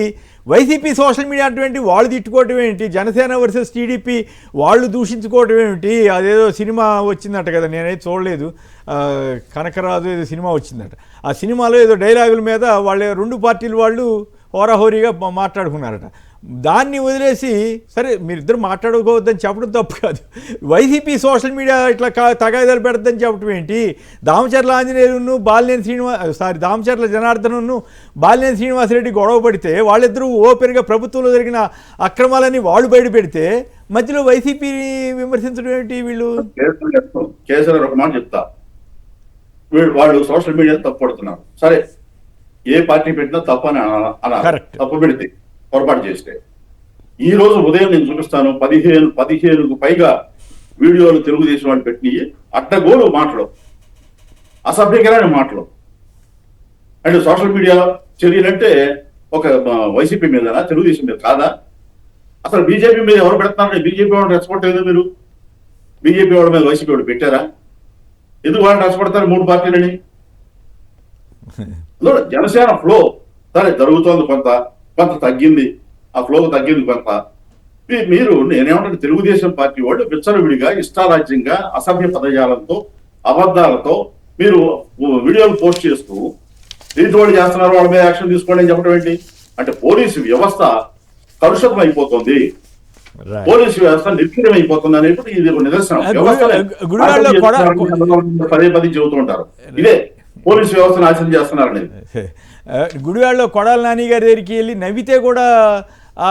వైసీపీ సోషల్ మీడియా అటువంటి వాళ్ళు తిట్టుకోవటం ఏంటి? జనసేన వర్సెస్ టీడీపీ వాళ్ళు దూషించుకోవటం ఏమిటి? అదేదో సినిమా వచ్చిందట కదా, నేనైతే చూడలేదు. కనకరాజు ఏదో సినిమా వచ్చిందట. ఆ సినిమాలో ఏదో డైలాగుల మీద వాళ్ళ 2 పార్టీలు వాళ్ళు హోరాహోరీగా మాట్లాడుకున్నారట. దాన్ని వదిలేసి సరే మీరిద్దరు మాట్లాడుకోవద్దని చెప్పడం తప్పు కాదు, వైసీపీ సోషల్ మీడియా ఇట్లా తగాదాలు పెడద్దని చెప్పడం ఏంటి? దామచర్ల ఆంజనేయులను దామచర్ల జనార్దనను బాలినేని శ్రీనివాసరెడ్డి గొడవ పడితే వాళ్ళిద్దరూ ఓపెన్గా ప్రభుత్వంలో జరిగిన అక్రమాలని వాళ్ళు బయట పెడితే మధ్యలో వైసీపీని విమర్శించడం ఏంటి? వీళ్ళు కేసీఆర్ ఒక మాట చెప్తా, వాళ్ళు సోషల్ మీడియా తప్పు పడుతున్నారు. సరే, ఏ పార్టీ పెట్టినా తప్పు అని అన్నారు. తప్పు పెడితే పొరపాటు చేస్తే ఈ రోజు ఉదయం నేను చూపిస్తాను 15కు పైగా వీడియోలు తెలుగుదేశం వాళ్ళు పెట్టి అడ్డగోలు మాటలు, అసభ్యకరమైన మాటలు. అంటే సోషల్ మీడియా చర్యలంటే ఒక వైసీపీ మీదనా, తెలుగుదేశం మీద కాదా? అసలు బీజేపీ మీద ఎవరు పెడుతున్నారంటే బీజేపీ వాళ్ళని రెస్పాండ్ లేదు. మీరు బీజేపీ వాళ్ళ మీద వైసీపీ వాళ్ళు పెట్టారా? ఎందుకు వాళ్ళని రెచ్చగొడతారు 3 పార్టీలని? జనసేన ఫ్లో సరే జరుగుతోంది, కొంత తగ్గింది, ఆ ఫ్లో తగ్గింది కొంత. మీరు నేనేమంటే తెలుగుదేశం పార్టీ వాళ్ళు విచ్చలవిడిగా ఇష్టారాజ్యంగా అసభ్య పదజాలంతో అబద్ధాలతో మీరు వీడియోలు పోస్ట్ చేస్తూ దీంట్లో వాళ్ళు చేస్తున్నారు, వాళ్ళ మీద యాక్షన్ తీసుకోండి అని చెప్పడం ఏంటి? అంటే పోలీసు వ్యవస్థ కలుషితం అయిపోతుంది, పోలీసు వ్యవస్థ నిర్వీర్యం అయిపోతుంది అనేది ఇది నిదర్శనం. పదే చెబుతూ ఉంటారు ఇదే పోలీసు వ్యవస్థ నాశనం చేస్తున్నారని. గుడివాడలో కొడాల నాని గారి దగ్గరికి వెళ్ళి నవ్వితే కూడా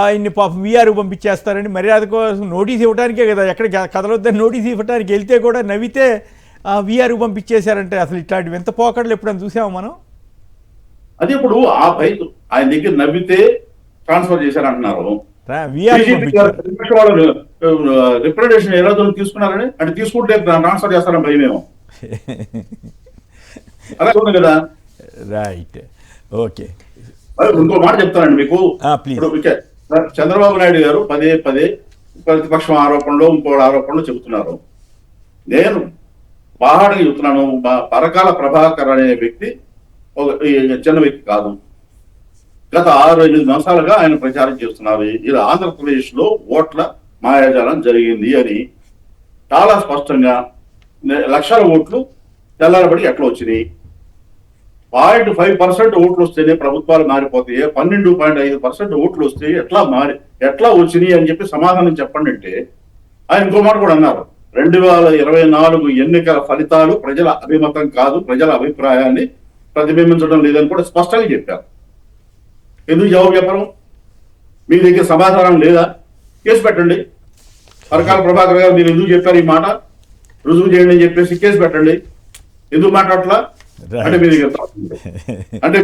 ఆయన్ని పాపం వీఆర్కు పంపించేస్తారని మర్యాద కోసం నోటీస్ ఇవ్వడానికే కదా, ఎక్కడ కదలొద్దని నోటీస్ ఇవ్వడానికి వెళ్తే కూడా నవ్వితే వీఆర్కు పంపించేశారంటే అసలు ఇట్లాంటివి ఎంత పోకడలు ఎప్పుడైనా చూసాము మనం? అది ఇప్పుడు ఆయన దగ్గర నవ్వితే ట్రాన్స్ఫర్ చేశారంటున్నారు. రిప్రజెంటేషన్ ఎలా తీసుకున్నారని అంటే తీసుకుంటే ట్రాన్స్ఫర్ చేస్తారని భయమేమో. అలా ఉంది కదా. Right, okay. ఇంకో మాట చెప్తానండి మీకు. చంద్రబాబు నాయుడు గారు పదే ప్రతిపక్షం ఆరోపణలు ఇంకో ఆరోపణలు చెబుతున్నారు. నేను బాహాడిగా చెబుతున్నాను, పరకాల ప్రభాకర్ అనే వ్యక్తి ఒక చిన్న వ్యక్తి కాదు. గత 6-8 మాసాలుగా ఆయన ప్రచారం చేస్తున్నారు ఇలా ఆంధ్రప్రదేశ్ లో ఓట్ల మాయాజాలం జరిగింది అని. చాలా స్పష్టంగా లక్షల ఓట్లు తెల్లారబడి ఎట్లా వచ్చినాయి, 0.5% ఓట్లు వస్తేనే ప్రభుత్వాలు మారిపోతాయి, 12.5% ఓట్లు వస్తే ఎట్లా వచ్చినాయి అని చెప్పి సమాధానం చెప్పండి అంటే ఆయన ఇంకో మాట కూడా అన్నారు. 2024 ఎన్నికల ఫలితాలు ప్రజల అభిమతం కాదు, ప్రజల అభిప్రాయాన్ని ప్రతిబింబించడం లేదని కూడా స్పష్టంగా చెప్పారు. ఎందుకు జవాబు చెప్పరు? మీ దగ్గర సమాధానం లేదా? కేసు పెట్టండి. పరకాల ప్రభాకర్ గారు మీరు ఎందుకు చెప్పారు ఈ మాట, రుజువు చేయండి అని చెప్పేసి కేసు పెట్టండి. ఎందుకు మాట్లాడట్లా? అంటే మీ దగ్గర అంటే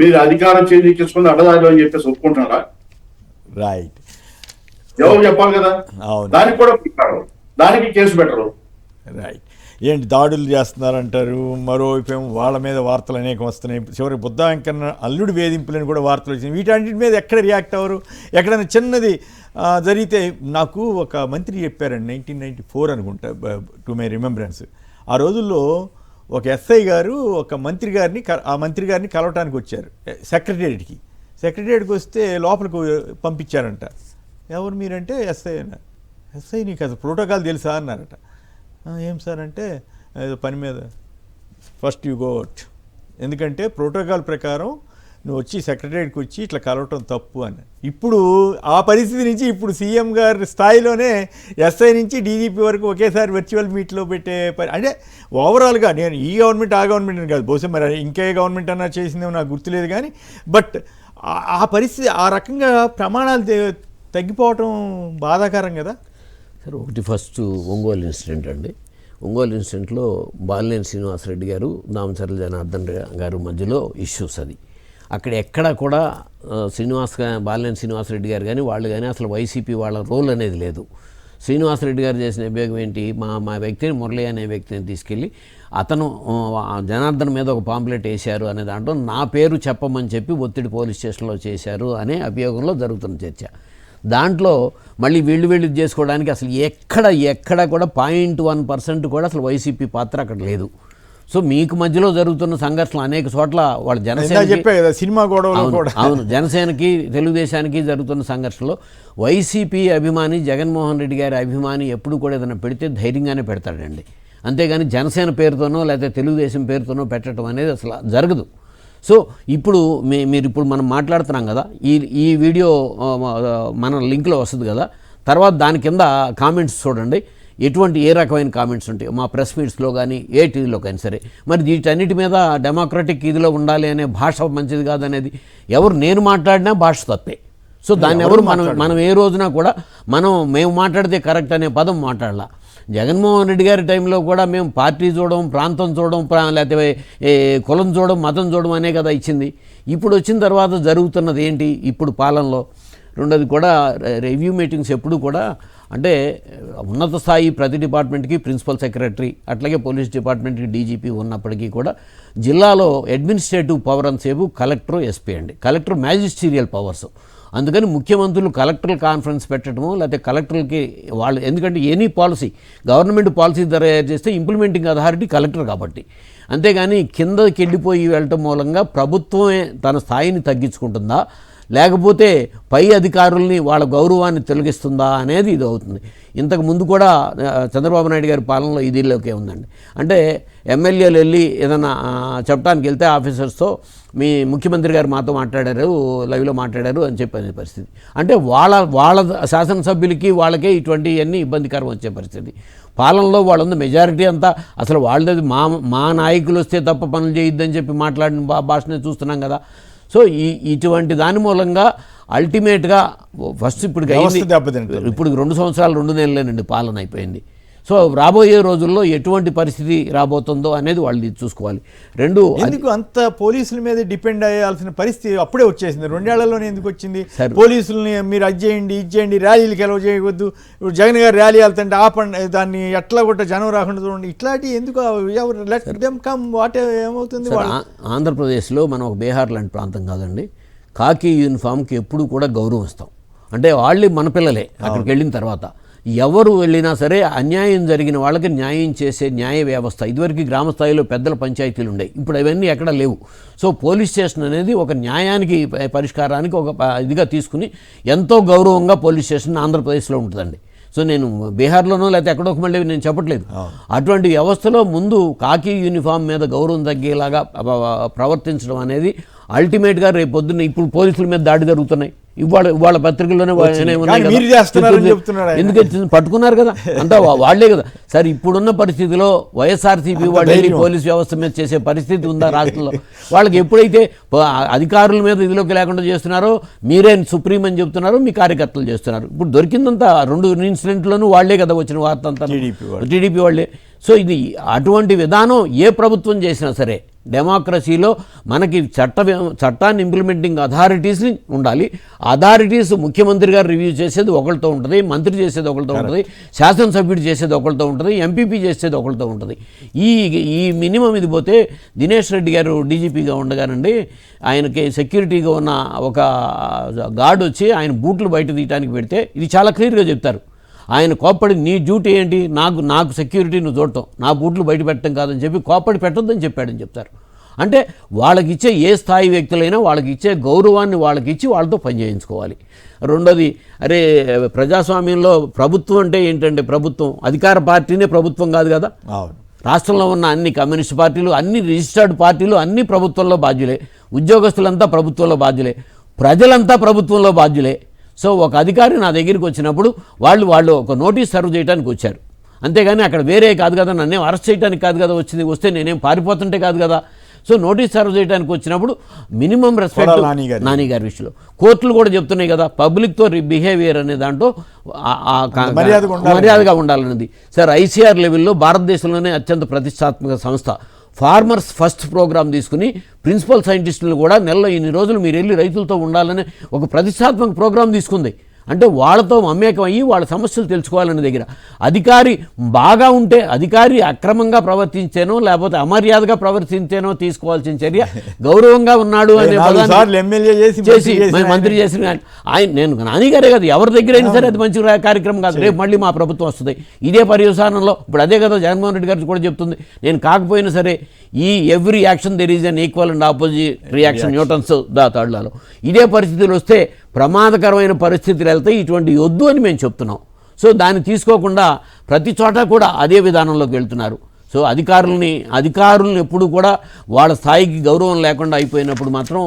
మీరు అధికారం చేజిక్కించుకుని అడ్డదారిలో అని చెప్పేసి ఒప్పుకుంటున్నారా? రైట్, జవాబు చెప్పాలి కదా. దానికి కూడా దానికి కేసు పెట్టరు. రైట్. ఏంటి దాడులు చేస్తున్నారంటారు, మరోవైపు వాళ్ళ మీద వార్తలు అనేకం వస్తున్నాయి. చివరికి బుద్ధ వెంకన్న అల్లుడు వేధింపులని కూడా వార్తలు వచ్చినాయి. వీటన్నిటి మీద ఎక్కడ రియాక్ట్ అవ్వరు? ఎక్కడైనా చిన్నది జరిగితే నాకు ఒక మంత్రి చెప్పారండి, 1994 అనుకుంటా, టు మై రిమెంబరెన్స్. ఆ రోజుల్లో ఒక ఎస్ఐ గారు ఒక ఆ మంత్రి గారిని కలవటానికి వచ్చారు సెక్రటేరియట్కి. సెక్రటేరియట్కి వస్తే లోపలికి పంపించారంట. ఎవరు మీరంటే ఎస్ఐ అన్నారు. ఎస్ఐ నీకు అసలు ప్రోటోకాల్ తెలుసా అన్నారట. ఏం సార్ అంటే ఏదో పని మీద. ఫస్ట్ యూ గో అవుట్, ఎందుకంటే ప్రోటోకాల్ ప్రకారం నువ్వు వచ్చి సెక్రటరీకి వచ్చి ఇట్లా కలవటం తప్పు అని. ఇప్పుడు ఆ పరిస్థితి నుంచి ఇప్పుడు సీఎం గారి స్థాయిలోనే ఎస్ఐ నుంచి డీజీపీ వరకు ఒకేసారి వర్చువల్ మీట్లో పెట్టే అంటే ఓవరాల్గా నేను ఈ గవర్నమెంట్ ఆ గవర్నమెంట్ అని కాదు, బహుశా మరి ఇంకే గవర్నమెంట్ అన్నా చేసిందేమో నాకు గుర్తులేదు కానీ, బట్ ఆ పరిస్థితి ఆ రకంగా ప్రమాణాలు తగ్గిపోవటం బాధాకరం కదా సార్. ఒకటి ఫస్ట్ ఒంగోలు ఇన్సిడెంట్ అండి. ఒంగోలు ఇన్సిడెంట్లో బాలినేని శ్రీనివాసరెడ్డి గారు దామచర్ల జనార్దన్ గారు మధ్యలో ఇష్యూస్ అది. అక్కడ ఎక్కడ కూడా బాలినేని శ్రీనివాసరెడ్డి గారు కానీ వాళ్ళు కానీ అసలు వైసీపీ వాళ్ళ రోల్ అనేది లేదు. శ్రీనివాసరెడ్డి గారు చేసిన అభియోగం ఏంటి, మా వ్యక్తిని మురళి అనే వ్యక్తిని తీసుకెళ్ళి అతను జనార్దన్ మీద ఒక పాంప్లెట్ వేశారు అనే దాంట్లో నా పేరు చెప్పమని చెప్పి ఒత్తిడి పోలీస్ స్టేషన్లో చేశారు అనే అభియోగంలో జరుగుతున్న చర్చ. దాంట్లో మళ్ళీ వీళ్ళు చేసుకోవడానికి అసలు ఎక్కడ కూడా 0.1% కూడా అసలు వైసీపీ పాత్ర అక్కడ లేదు. సో మీకు మధ్యలో జరుగుతున్న సంఘర్షణలు అనేక చోట్ల వాళ్ళ అవును జనసేనకి తెలుగుదేశానికి జరుగుతున్న సంఘర్షణలో వైసీపీ అభిమాని జగన్మోహన్ రెడ్డి గారి అభిమాని ఎప్పుడు కూడా ఏదైనా పెడితే ధైర్యంగానే పెడతాడండి. అంతేగాని జనసేన పేరుతోనో లేకపోతే తెలుగుదేశం పేరుతోనో పెట్టడం అనేది అసలు జరగదు. సో ఇప్పుడు మీరు మనం మాట్లాడుతున్నాం కదా, ఈ వీడియో మన లింక్లో వస్తుంది కదా, తర్వాత దాని కింద కామెంట్స్ చూడండి ఏ రకమైన కామెంట్స్ ఉంటాయి మా ప్రెస్ మీట్స్లో కానీ ఏ టీవీలో కానీ సరే. మరి వీటన్నిటి మీద డెమోక్రటిక్ ఇదిలో ఉండాలి అనే భాష మంచిది కాదనేది నేను మాట్లాడినా భాష తప్పే. సో దాన్ని మనం ఏ రోజున కూడా మేము మాట్లాడితే కరెక్ట్ అనే పదం మాట్లాడాల. జగన్మోహన్ రెడ్డి గారి టైంలో కూడా మేము పార్టీ చూడడం, ప్రాంతం చూడడం, లేకపోతే కులం చూడడం, మతం చూడడం అనే కదా ఇచ్చింది. ఇప్పుడు వచ్చిన తర్వాత జరుగుతున్నది ఏంటి ఇప్పుడు పాలనలో? రెండోది కూడా రివ్యూ మీటింగ్స్ ఎప్పుడు కూడా అంటే ఉన్నత స్థాయి ప్రతి డిపార్ట్మెంట్కి ప్రిన్సిపల్ సెక్రటరీ, అట్లాగే పోలీస్ డిపార్ట్మెంట్కి డీజీపీ ఉన్నప్పటికీ కూడా జిల్లాలో అడ్మినిస్ట్రేటివ్ పవర్ అంతసేపు కలెక్టర్, ఎస్పీ అండి. Collector magisterial powers. అందుకని ముఖ్యమంత్రులు కలెక్టర్ల కాన్ఫరెన్స్ పెట్టడము లేకపోతే కలెక్టర్లకి వాళ్ళు, ఎందుకంటే ఎనీ పాలసీ గవర్నమెంట్ పాలసీ తయారు చేస్తే ఇంప్లిమెంటింగ్ అథారిటీ కలెక్టర్ కాబట్టి. అంతేగాని కిందకి వెళ్ళిపోయి వెళ్ళటం మూలంగా ప్రభుత్వమే తన స్థాయిని తగ్గించుకుంటుందా లేకపోతే పై అధికారుల్ని వాళ్ళ గౌరవాన్ని తొలగిస్తుందా అనేది ఇది అవుతుంది. ఇంతకు ముందు కూడా చంద్రబాబు నాయుడు గారి పాలనలో ఇదిలోకే ఉందండి. అంటే ఎమ్మెల్యేలు వెళ్ళి ఏదైనా చెప్పడానికి వెళ్తే ఆఫీసర్స్తో మీ ముఖ్యమంత్రి గారు మాతో మాట్లాడారు, లైవ్లో మాట్లాడారు అని చెప్పే పరిస్థితి. అంటే వాళ్ళ శాసనసభ్యులకి వాళ్ళకే ఇటువంటివన్నీ ఇబ్బందికరం వచ్చే పరిస్థితి. పాలనలో వాళ్ళందరూ మెజారిటీ అంతా అసలు వాళ్ళది మా నాయకులు వస్తే తప్ప పనులు చేయొద్దని చెప్పి మాట్లాడిన భాషనే చూస్తున్నాం కదా. సో ఇటువంటి దాని మూలంగా అల్టిమేట్గా ఫస్ట్ ఇప్పుడు 2 సంవత్సరాలు 2 నెలలేనండి పాలన అయిపోయింది. సో రాబోయే రోజుల్లో ఎటువంటి పరిస్థితి రాబోతుందో అనేది వాళ్ళు చూసుకోవాలి. ఎందుకు అంత పోలీసుల మీద డిపెండ్ అయ్యాల్సిన పరిస్థితి అప్పుడే వచ్చేసింది? 2 ఏళ్లలోనే ఎందుకు వచ్చింది? పోలీసుల్ని మీరు అది చేయండి ర్యాలీలకు ఎలా చేయవద్దు, ఇప్పుడు జగన్ గారు ర్యాలీ వెళ్తుంటే ఆపండి, దాన్ని ఎట్లా కూడా జనం రాకుండా చూడండి, ఇట్లాంటివి ఎందుకు? లెట్ దెమ్ కమ్, వాట్ ఏమవుతుంది? ఆంధ్రప్రదేశ్లో మనం ఒక బీహార్ లాంటి ప్రాంతం కాదండి. కాకి యూనిఫామ్కి ఎప్పుడు కూడా గౌరవం ఇస్తాం. అంటే వాళ్ళు మన పిల్లలే. అక్కడికి వెళ్ళిన తర్వాత ఎవరు వెళ్ళినా సరే అన్యాయం జరిగిన వాళ్ళకి న్యాయం చేసే న్యాయ వ్యవస్థ. ఇదివరకు గ్రామ స్థాయిలో పెద్దల పంచాయతీలు ఉండేవి, ఇప్పుడు అవన్నీ ఎక్కడ లేవు. సో పోలీస్ స్టేషన్ అనేది ఒక న్యాయానికి పరిష్కారానికి ఒక ఇదిగా తీసుకుని ఎంతో గౌరవంగా పోలీస్ స్టేషన్ ఆంధ్రప్రదేశ్లో ఉంటుందండి. సో నేను బీహార్లోనో లేకపోతే ఎక్కడో మళ్ళీ నేను చెప్పట్లేదు. అటువంటి వ్యవస్థలో ముందు కాకి యూనిఫామ్ మీద గౌరవం తగ్గేలాగా ప్రవర్తించడం అనేది అల్టిమేట్గా రేపు పొద్దున్న ఇప్పుడు పోలీసుల మీద దాడి జరుగుతున్నాయి. ఇవాళ పత్రికల్లోనే ఎందుకు పట్టుకున్నారు కదా, అంతా వాళ్లే కదా సార్. ఇప్పుడున్న పరిస్థితిలో వైఎస్ఆర్సీపీ వాళ్ళు పోలీస్ వ్యవస్థ మీద చేసే పరిస్థితి ఉందా రాష్ట్రంలో? వాళ్ళకి ఎప్పుడైతే అధికారుల మీద ఇదిలోకి లేకుండా చేస్తున్నారో, మీరే సుప్రీం అని చెప్తున్నారో, మీ కార్యకర్తలు చేస్తున్నారు. ఇప్పుడు దొరికిందంతా 2 ఇన్సిడెంట్లోనూ వాళ్లే కదా వచ్చిన వార్త అంతా, టీడీపీ వాళ్లే. సో ఇది అటువంటి విధానం ఏ ప్రభుత్వం చేసినా సరే డెమోక్రసీలో మనకి చట్టాన్ని ఇంప్లిమెంటింగ్ అథారిటీస్ని ఉండాలి. అథారిటీస్ ముఖ్యమంత్రి గారు రివ్యూ చేసేది ఒకరితో ఉంటుంది, మంత్రి చేసేది ఒకరితో ఉంటుంది, శాసనసభ్యుడు చేసేది ఒకరితో ఉంటుంది, ఎంపీపీ చేసేది ఒకరితో ఉంటుంది. ఈ మినిమం ఇది పోతే దినేష్ రెడ్డి గారు డీజీపీగా ఉండగానండి, ఆయనకి సెక్యూరిటీగా ఉన్న ఒక గార్డ్ వచ్చి ఆయన బూట్లు బయట తీయడానికి పెడితే ఇది చాలా క్లియర్గా చెప్తారు. ఆయన కోప్పడి నీ డ్యూటీ ఏంటి, నాకు సెక్యూరిటీ నువ్వు చూడటం, నా బూట్లు బయట పెట్టడం కాదని చెప్పి కోప్పడి పెట్టొద్దని చెప్పాడని చెప్తారు. అంటే వాళ్ళకిచ్చే ఏ స్థాయి వ్యక్తులైనా వాళ్ళకి ఇచ్చే గౌరవాన్ని వాళ్ళకి ఇచ్చి వాళ్ళతో పనిచేయించుకోవాలి. రెండోది, అరే ప్రజాస్వామ్యంలో ప్రభుత్వం అంటే ఏంటంటే ప్రభుత్వం అధికార పార్టీనే ప్రభుత్వం కాదు కదా. రాష్ట్రంలో ఉన్న అన్ని కమ్యూనిస్ట్ పార్టీలు, అన్ని రిజిస్టర్డ్ పార్టీలు అన్ని ప్రభుత్వంలో బాధ్యులే, ఉద్యోగస్తులంతా ప్రభుత్వంలో బాధ్యులే, ప్రజలంతా ప్రభుత్వంలో బాధ్యులే. సో ఒక అధికారి నా దగ్గరికి వచ్చినప్పుడు వాళ్ళు ఒక నోటీస్ సర్వ్ చేయడానికి వచ్చారు, అంతేగాని అక్కడ వేరే కాదు కదా, నన్నేం అరెస్ట్ చేయడానికి కాదు కదా వచ్చింది, వస్తే నేనేం పారిపోతుంటే కాదు కదా. సో నోటీస్ సర్వ్ చేయడానికి వచ్చినప్పుడు మినిమం రెస్పెక్ట్ నాని గారి విషయంలో కోర్టులు కూడా చెప్తున్నాయి కదా, పబ్లిక్తో బిహేవియర్ అనే దాంట్లో మర్యాదగా ఉండాలన్నది. సార్ ఐసీఆర్ లెవెల్లో భారతదేశంలోనే అత్యంత ప్రతిష్టాత్మక సంస్థ ఫార్మర్స్ ఫస్ట్ ప్రోగ్రామ్ తీసుకుని ప్రిన్సిపల్ సైంటిస్టులు కూడా నెలలో ఇన్ని రోజులు మీరు వెళ్ళి రైతులతో ఉండాలని ఒక ప్రతిష్టాత్మక ప్రోగ్రాం తీసుకుంది. అంటే వాళ్ళతో మమేకం అయ్యి వాళ్ళ సమస్యలు తెలుసుకోవాలనే దగ్గర అధికారి బాగా ఉంటే, అధికారి అక్రమంగా ప్రవర్తించేనో లేకపోతే అమర్యాదగా ప్రవర్తించేనో తీసుకోవాల్సిన చర్య గౌరవంగా ఉన్నాడు అనే చేసి మంత్రి చేసిన ఆయన, నేను నానిగారే కాదు ఎవరి దగ్గర అయినా సరే అది మంచి కార్యక్రమం కాదు. రేపు మళ్ళీ మా ప్రభుత్వం వస్తుంది ఇదే పర్యవసానంలో. ఇప్పుడు అదే కదా జగన్మోహన్ రెడ్డి గారు కూడా చెప్తుంది, నేను కాకపోయినా సరే ఈ every action there is an equal and opposite reaction, Newton's the third లాలో. ఇదే పరిస్థితులు వస్తే ప్రమాదకరమైన పరిస్థితులు వెళ్తాయి, ఇటువంటి వద్దు అని మేము చెప్తున్నాం. సో దాన్ని తీసుకోకుండా ప్రతి చోట కూడా అదే విధానంలోకి వెళ్తున్నారు. సో అధికారులను ఎప్పుడు కూడా వాళ్ళ స్థాయికి గౌరవం లేకుండా అయిపోయినప్పుడు మాత్రం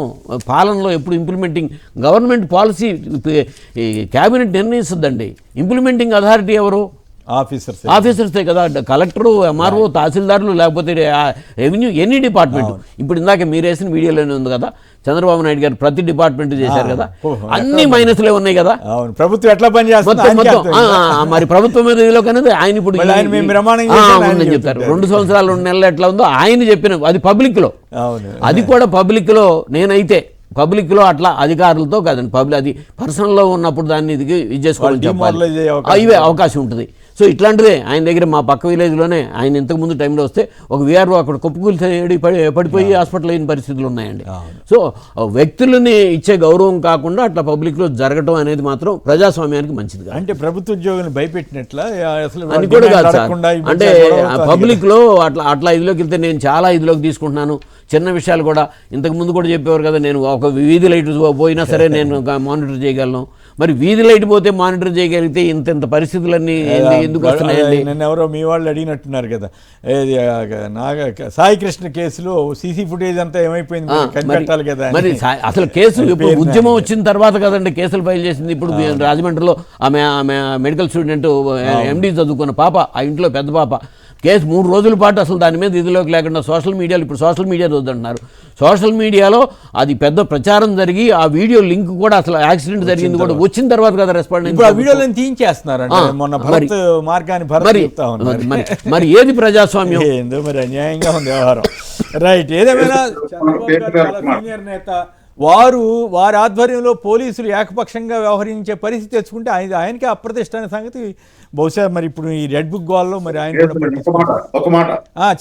పాలనలో ఎప్పుడు ఇంప్లిమెంటింగ్ గవర్నమెంట్ పాలసీ క్యాబినెట్ నిర్ణయిస్తుందండి, ఇంప్లిమెంటింగ్ అథారిటీ ఎవరు? ఆఫీసర్సే కదా, కలెక్టరు, ఎంఆర్ఓ, తహసీల్దారులు, లేకపోతే రెవెన్యూ, ఎనీ డిపార్ట్మెంట్. ఇప్పుడు ఇందాక మీరు వేసిన వీడియోలోనే ఉంది కదా, చంద్రబాబు నాయుడు గారు ప్రతి డిపార్ట్మెంట్ చేశారు కదా, అన్ని మైనస్లే ఉన్నాయి కదా. ప్రభుత్వం ఎట్లా పనిచేస్తుంది మరి ప్రభుత్వం మీద ఇదిలో కనేది ఆయన ఇప్పుడు ఉందని చెప్తారు. 2 సంవత్సరాలు 2 నెలలు ఎట్లా ఉందో ఆయన చెప్పిన అది పబ్లిక్లో, అది కూడా పబ్లిక్లో. నేనైతే పబ్లిక్లో అట్లా అధికారులతో కాదండి, అది పర్సనల్లో ఉన్నప్పుడు దాన్ని ఇది చేసుకోవాలని చెప్పాలి, ఇవే అవకాశం ఉంటుంది. సో ఇట్లాంటిదే ఆయన దగ్గర మా పక్క విలేజ్లోనే ఆయన ఇంతకుముందు టైంలో వస్తే ఒక వీఆర్ఓ అక్కడ కుప్పకూలి పడిపోయి హాస్పిటల్ అయిన పరిస్థితులు ఉన్నాయండి. సో వ్యక్తులని ఇచ్చే గౌరవం కాకుండా అట్లా పబ్లిక్లో జరగటం అనేది మాత్రం ప్రజాస్వామ్యానికి మంచిది. అంటే ప్రభుత్వ ఉద్యోగులను భయపెట్టినట్ల అని కూడా కాదు సార్. అంటే పబ్లిక్లో అట్లా ఇదిలోకి వెళ్తే నేను చాలా ఇదిలోకి తీసుకుంటున్నాను. చిన్న విషయాలు కూడా ఇంతకుముందు కూడా చెప్పేవారు కదా, నేను ఒక వీధి లైట్ పోయినా సరే నేను మానిటర్ చేయగలను. మరి వీధి లైట్ పోతే మానిటర్ చేయగలిగితే ఇంత పరిస్థితులన్నీ ఎందుకు వస్తున్నాయండి? నన్ను ఎవరో మీ వాళ్ళు అడిగినట్టున్నారు కదా, సాయి కృష్ణ కేసులో సీసీ ఫుటేజ్ అంతా ఏమైపోయింది కనిపెట్టాలి కదా. మరి అసలు కేసు ఇప్పుడు ఉద్యమం వచ్చిన తర్వాత కదండి కేసులు ఫైల్ చేసింది. ఇప్పుడు రాజమండ్రిలో ఆమె మెడికల్ స్టూడెంట్ ఎండి చదువుకున్న పాప, ఆ ఇంట్లో పెద్ద పాప కేసు 3 రోజుల పాటు అసలు దాని మీద ఇదిలోకి లేకుండా సోషల్ మీడియాలో, ఇప్పుడు సోషల్ మీడియా చూద్దంటున్నారు, సోషల్ మీడియాలో అది పెద్ద ప్రచారం జరిగి ఆ వీడియో లింక్ కూడా అసలు యాక్సిడెంట్ జరిగింది కూడా వచ్చిన తర్వాత కదా రెస్పాండ్. ఆ వీడియోలను తీయించేస్తున్నారు. మరి ఏది ప్రజాస్వామ్యం? ఏందో మరి అన్యాయంగా ఉంది వ్యవహారం. రైట్, ఏదేమైనా సీనియర్ నేత వారి ఆధ్వర్యంలో పోలీసులు ఏకపక్షంగా వ్యవహరించే పరిస్థితి తెచ్చుకుంటే ఆయనకే అప్రతిష్ట అనే సంగతి బహుశా మరి ఇప్పుడు ఈ రెడ్ బుక్ గోల్లో మరి ఆయన ఒక మాట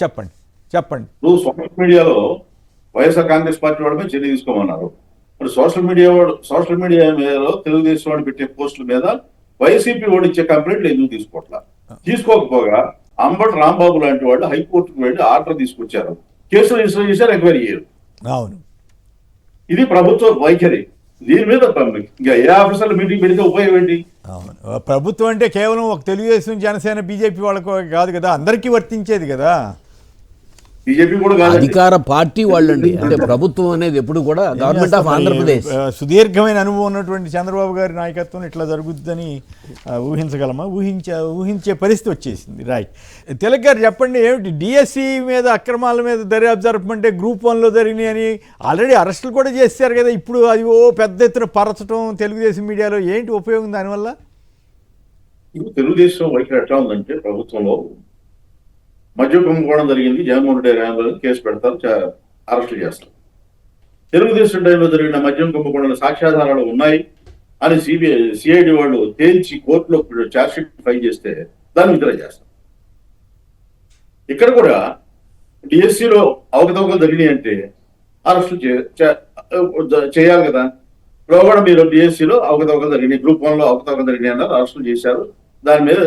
చెప్పండి. ఇప్పుడు సోషల్ మీడియాలో వైఎస్ఆర్ కాంగ్రెస్ పార్టీ వాడిపై చర్య తీసుకోమన్నారు. మరి సోషల్ మీడియా మీదలో తెలుగుదేశం వాడు పెట్టే పోస్టుల మీద వైసీపీ వాడు ఇచ్చే కంప్లైంట్లు ఎందుకు తీసుకోకపోగా అంబటి రాంబాబు లాంటి వాళ్ళు హైకోర్టుకు వెళ్ళి ఆర్డర్ తీసుకొచ్చారు, కేసులు రిజిస్టర్ చేశారు, ఎంక్వైరీ చేయరు. అవును, ఇది ప్రభుత్వ వైఖరి. దీని మీద ఇంకా ఏ ఆఫీసర్లు మీటింగ్ పెడితే ఉపయోగం ఏంటి? అవును, ప్రభుత్వం అంటే కేవలం ఒక తెలుగుదేశం జనసేన బీజేపీ వాళ్ళకు కాదు కదా, అందరికీ వర్తించేది కదా. బీజేపీ కూడా కాదు, అధికార పార్టీ వాళ్ళండి. అంటే ప్రభుత్వం అనేది ఎప్పుడు కూడా గవర్నమెంట్ ఆఫ్ ఆంధ్రప్రదేశ్. సుదీర్ఘమైన అనుభవం ఉన్నటువంటి చంద్రబాబు గారి నాయకత్వం ఇట్లా జరుగుద్దని ఊహించగలమా? ఊహించే పరిస్థితి వచ్చేసింది. రైట్. తిలక్ గారు చెప్పండి, ఏమిటి డిఎస్సి మీద అక్రమాల మీద దర్యాప్తు జరపమంటే గ్రూప్ 1లో జరిగినాయి అని ఆల్రెడీ అరెస్టులు కూడా చేశారు కదా, ఇప్పుడు అది పెద్ద ఎత్తున పరచడం తెలుగుదేశం మీడియాలో, ఏంటి ఉపయోగం దానివల్ల? తెలుగుదేశం వైఖరి ఎట్లా ఉందంటే, ప్రభుత్వంలో మద్యం కుంభకోణం జరిగింది, జగన్మోహన్ రెడ్డి హయాంలో కేసు పెడతారు, అరెస్టులు చేస్తారు. తెలుగుదేశం టైంలో జరిగిన మద్యం కుంభకోణంలో సాక్ష్యాధారాలు ఉన్నాయి అని సిఐడి వాళ్ళు తేల్చి కోర్టులో ఛార్జ్షీట్ ఫైల్ చేస్తే దాన్ని విత్డ్రా చేస్తారు. ఇక్కడ కూడా డిఎస్సిలో అవకతవకలు జరిగినాయి అంటే అరెస్టులు చేయాలి కదా. ఇప్పుడు కూడా మీరు డిఎస్సిలో అవకతవకలు జరిగినాయి, గ్రూప్ 1లో అవకతవకలు జరిగినాయి అన్నారు, అరెస్టులు చేశారు, దాని మీద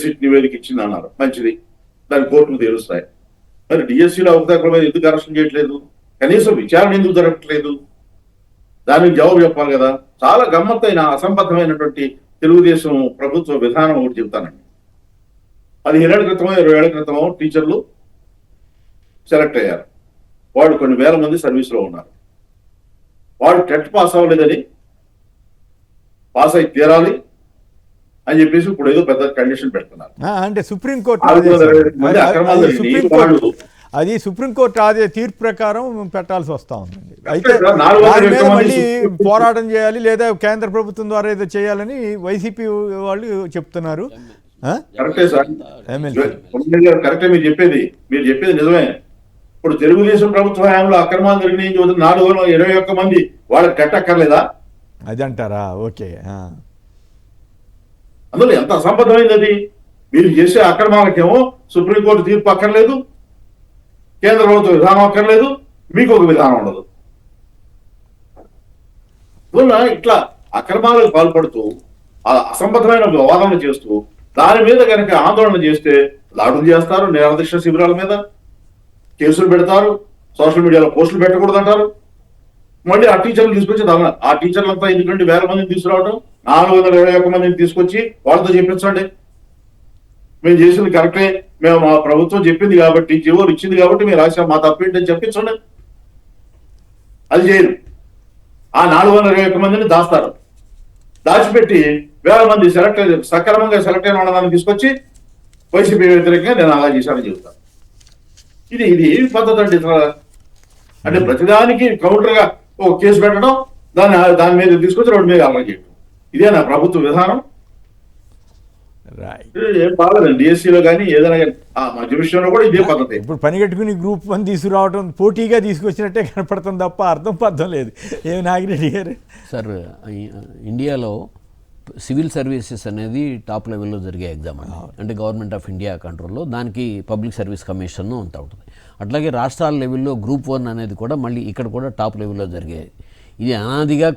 సిట్ నివేదిక ఇచ్చింది అన్నారు, మంచిది, దాని కోర్టులు తెలుస్తాయి. మరి డిఎస్సిలో అవకతవకల మీద ఎందుకు అరెస్ట్ చేయట్లేదు? కనీసం విచారణ ఎందుకు జరగట్లేదు? దానికి జవాబు చెప్పాలి కదా. చాలా గమ్మత్తైన అసంబద్ధమైనటువంటి తెలుగుదేశం ప్రభుత్వ విధానం ఒకటి చెప్తానండి. 15 ఏళ్ల క్రితమో 20 ఏళ్ల క్రితమో టీచర్లు సెలెక్ట్ అయ్యారు, వాళ్ళు కొన్ని వేల మంది సర్వీస్లో ఉన్నారు, వాళ్ళు టెట్ పాస్ అవ్వలేదని పాస్ అయి తీరాలి అని చెప్పేసి ఇప్పుడు ఏదో పెద్ద కండిషన్ పెడుతున్నారు. అంటే సుప్రీంకోర్టు అది సుప్రీంకోర్టు అదే తీర్పు ప్రకారం పెట్టాల్సి వస్తూ ఉందండి. అయితే దాని మీద మళ్ళీ పోరాటం చేయాలి, లేదా కేంద్ర ప్రభుత్వం ద్వారా ఏదో చేయాలని వైసీపీ వాళ్ళు చెప్తున్నారు. కరెక్టే సార్, కరెక్టే మీరు చెప్పేది నిజమే. ఇప్పుడు తెలుగుదేశం ప్రభుత్వ హయాంలో అక్రమాలు జరిగినాయి 421 మంది, వాళ్ళకి కట్టక్కర్లేదా? అది అంటారా? ఓకే. అందులో ఎంత అసంబద్ధమైంది అది. మీరు చేసే అక్రమాలకేమో సుప్రీంకోర్టు తీర్పు అక్కర్లేదు, కేంద్ర ప్రభుత్వ విధానం అక్కర్లేదు, మీకు ఒక విధానం ఉండదు. ఇట్లా అక్రమాలకు పాల్పడుతూ అసంబద్ధమైన వాదనలు చేస్తూ దాని మీద కనుక ఆందోళన చేస్తే దాడులు చేస్తారు, నిరాదీక్ష శిబిరాల మీద కేసులు పెడతారు, సోషల్ మీడియాలో పోస్టులు పెట్టకూడదు అంటారు. మళ్ళీ ఆ టీచర్లు తీసుకొచ్చి ఆ టీచర్లంతా ఎందుకంటే వేల మందిని తీసుకురావడం, 421 మందిని తీసుకొచ్చి వాళ్ళతో చెప్పించండి, మేము చేసింది కరెక్టే, మేము మా ప్రభుత్వం చెప్పింది కాబట్టి, జీవోలు ఇచ్చింది కాబట్టి మీరు రాశాం, మా తప్పేంటని చెప్పించండి. అది చేయరు. ఆ 421 మందిని దాస్తారు, దాచిపెట్టి వేల మంది సక్రమంగా సెలెక్ట్ అయిన వాళ్ళని తీసుకొచ్చి వైసీపీ వ్యతిరేకంగా నేను అలా చేశానని చెబుతాను. ఇది ఏమి పద్ధతి అండి? అంటే ప్రతిదానికి కౌంటర్గా ఒక కేసు పెట్టడం, దాని మీద తీసుకొచ్చి రోడ్డు మీద అమలు చేయడం, ఇదే నా ప్రభుత్వ విధానం. ఏం బాగలేదండి డిఎస్సిలో కానీ ఏదైనా కానీ, ఆ మధ్య విషయంలో కూడా ఇదే పద్ధతి. ఇప్పుడు పని కట్టుకుని గ్రూప్ 1 తీసుకురావడం పోటీగా తీసుకొచ్చినట్టే కనపడుతుంది తప్ప అర్థం లేదు. ఏమి నాగిరెడ్డి గారు? సార్, ఇండియాలో సివిల్ సర్వీసెస్ అనేది టాప్ లెవెల్లో జరిగే ఎగ్జామ్ అండి. అంటే గవర్నమెంట్ ఆఫ్ ఇండియా కంట్రోల్లో, దానికి పబ్లిక్ సర్వీస్ కమిషన్ అంతా ఉంటుంది. అట్లాగే రాష్ట్రాల లెవెల్లో గ్రూప్ 1 అనేది కూడా మళ్ళీ ఇక్కడ కూడా టాప్ లెవెల్లో జరిగేది. ఇది అనాదిగా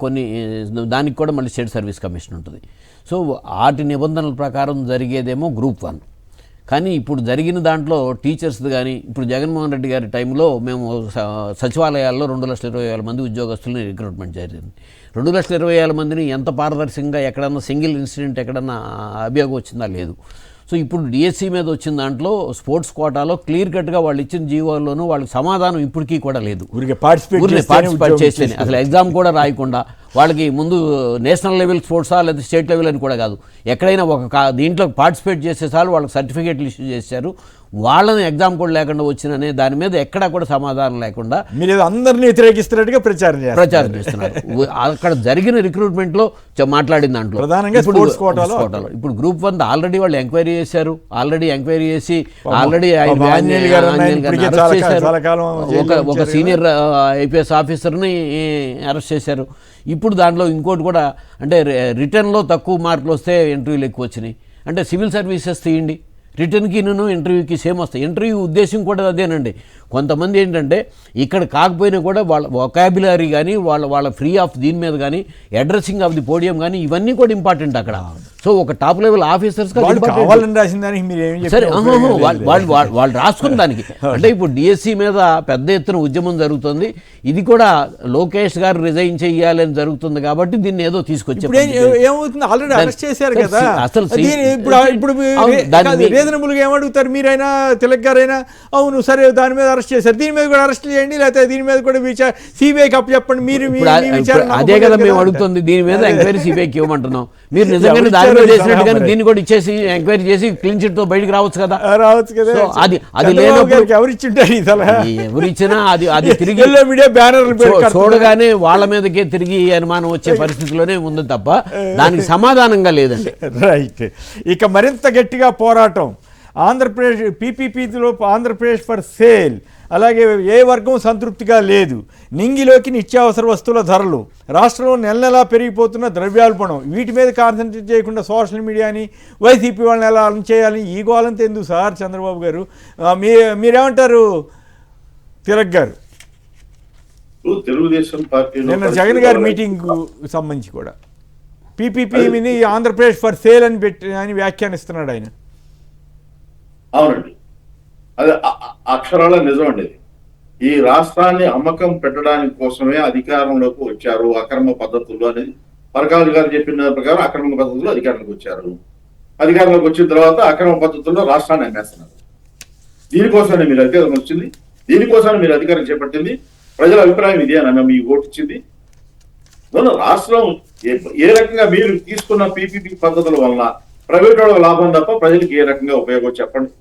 దానికి కూడా మళ్ళీ స్టేట్ సర్వీస్ కమిషన్ ఉంటుంది. సో వాటి నిబంధనల ప్రకారం జరిగేదేమో గ్రూప్ 1. కానీ ఇప్పుడు జరిగిన దాంట్లో టీచర్స్ది కానీ, ఇప్పుడు జగన్మోహన్ రెడ్డి గారి టైంలో మేము సచివాలయాల్లో 2,20,000 మంది ఉద్యోగస్తులని రిక్రూట్మెంట్ జరిగింది. 2,20,000 మందిని ఎంత పారదర్శకంగా ఎక్కడన్నా సింగిల్ ఇన్సిడెంట్ ఎక్కడన్నా అభియోగం వచ్చిందా? లేదు. సో ఇప్పుడు డిఎస్సి మీద వచ్చిన దాంట్లో స్పోర్ట్స్ కోటాలో క్లియర్ కట్గా వాళ్ళు ఇచ్చిన జీవోల్లోనూ వాళ్ళకి సమాధానం ఇప్పటికీ కూడా లేదు. పార్టిసిపేట్ చేస్తేనే, అసలు ఎగ్జామ్ కూడా రాయకుండా వాళ్ళకి ముందు నేషనల్ లెవెల్ స్పోర్ట్సా లేదా స్టేట్ లెవెల్ అని కూడా కాదు, ఎక్కడైనా దీంట్లో పార్టిసిపేట్ చేసేసారి వాళ్ళకి సర్టిఫికేట్లు ఇష్యూ చేశారు. వాళ్ళని ఎగ్జామ్ కూడా లేకుండా వచ్చిననే దాని మీద ఎక్కడా కూడా సమాధానం లేకుండా మీరు అందరినీ వ్యతిరేకిస్తున్నట్టుగా ప్రచారం చేస్తున్నారు. అక్కడ జరిగిన రిక్రూట్మెంట్లో మాట్లాడిన దాంట్లో ఇప్పుడు గ్రూప్ 1 ఆల్రెడీ వాళ్ళు ఎంక్వైరీ చేశారు, ఎంక్వైరీ చేసి ఒక సీనియర్ ఐపీఎస్ ఆఫీసర్ని అరెస్ట్ చేశారు. ఇప్పుడు దాంట్లో ఇంకోటి కూడా, అంటే రిటర్న్లో తక్కువ మార్కులు వస్తే ఇంటర్వ్యూలు ఎక్కువ వచ్చినాయి. అంటే సివిల్ సర్వీసెస్ తీయండి, రిటర్న్కి ఇంటర్వ్యూకి సేమ్ వస్తాయి. ఇంటర్వ్యూ ఉద్దేశం కూడా అదేనండి. కొంతమంది ఏంటంటే ఇక్కడ కాకపోయినా కూడా వాళ్ళ వొకాబులరీ కానీ వాళ్ళ ఫ్రీ ఆఫ్ దీని మీద కానీ అడ్రస్సింగ్ ఆఫ్ ది పోడియం కానీ ఇవన్నీ కూడా ఇంపార్టెంట్ అక్కడ. సో ఒక టాప్ లెవెల్ ఆఫీసర్స్ కావాలని రాసిన దానికి మీరు ఏమి సరే వాళ్ళు రాసుకున్న దానికి అంటే ఇప్పుడు డిఎస్సి మీద పెద్ద ఎత్తున ఉద్యమం జరుగుతుంది. ఇది కూడా లోకేష్ గారు రిజైన్ చేయాలని జరుగుతుంది కాబట్టి దీన్ని ఏదో తీసుకొచ్చారు. ఏమవుతుంది, ఆల్రెడీ అరెస్ట్ చేశారు కదా. అసలు ఇప్పుడు రీజనబుల్ గా ఏమడుగుతారు మీరైనా, తిలక్ గారైనా, అవును సరే దాని మీద అరెస్ట్ చేశారు, దీని మీద కూడా అరెస్ట్ చేయండి, లేకపోతే దీని మీద కూడా సిబిఐకి అప్పు చెప్పండి. మీరు అదే కదా మేము అడుగుతుంది, దీని మీద ఎంక్వైరీ సిబిఐకి ఇవ్వమంటున్నాం. మీరు నిజంగానే దాని మీద చేసినట్టుగానే దీన్ని కూడా ఇచ్చేసి ఎంక్వైరీ చేసి క్లీన్ చిట్ తో బయటకు రావచ్చు కదా. అది లేనప్పుడు ఎవరిచ్చినా అది తిరిగి చూడగానే వాళ్ళ మీదకే తిరిగి అనుమానం వచ్చే పరిస్థితిలోనే ఉంది తప్ప దానికి సమాధానంగా లేదండి. రైట్. ఇక మరింత గట్టిగా పోరాటం ఆంధ్రప్రదేశ్ పీపీపీలో ఆంధ్రప్రదేశ్ ఫర్ సేల్. అలాగే ఏ వర్గం సంతృప్తిగా లేదు. నింగిలోకి నిత్యావసర వస్తువుల ధరలు, రాష్ట్రంలో నెల నెలా పెరిగిపోతున్న ద్రవ్యోల్బణం, వీటి మీద కాన్సన్ట్రేట్ చేయకుండా సోషల్ మీడియాని వైసీపీ వాళ్ళని ఎలా అలన్ చేయాలి, ఈ గోలంతా ఎందుకు సార్ చంద్రబాబు గారు? మీరేమంటారు తిలక్ గారు? తెలుగుదేశం పార్టీ నిన్న జగన్ గారి మీటింగ్ సంబంధించి కూడా పీపీపీ మీద ఆంధ్రప్రదేశ్ ఫర్ సేల్ అని వ్యాఖ్యానిస్తున్నాడు ఆయన. అవునండి, అది అక్షరాల నిజం అండి. ఈ రాష్ట్రాన్ని అమ్మకం పెట్టడానికి కోసమే అధికారంలోకి వచ్చారు అక్రమ పద్ధతుల్లో అనేది పరకాలు గారు చెప్పిన ప్రకారం అక్రమ పద్ధతుల్లో అధికారంలోకి వచ్చారు. అధికారంలోకి వచ్చిన తర్వాత అక్రమ పద్ధతుల్లో రాష్ట్రాన్ని అమ్మేస్తున్నారు. దీనికోసమే మీరు అధికారం వచ్చింది, దీనికోసమే మీరు అధికారం చేపట్టింది. ప్రజల అభిప్రాయం ఇదే అని మీ ఓటు ఇచ్చింది. రాష్ట్రం ఏ రకంగా మీరు తీసుకున్న పీపీపీ పద్ధతుల వలన ప్రైవేట్ వాళ్ళ లాభం తప్ప ప్రజలకు ఏ రకంగా ఉపయోగం చెప్పండి.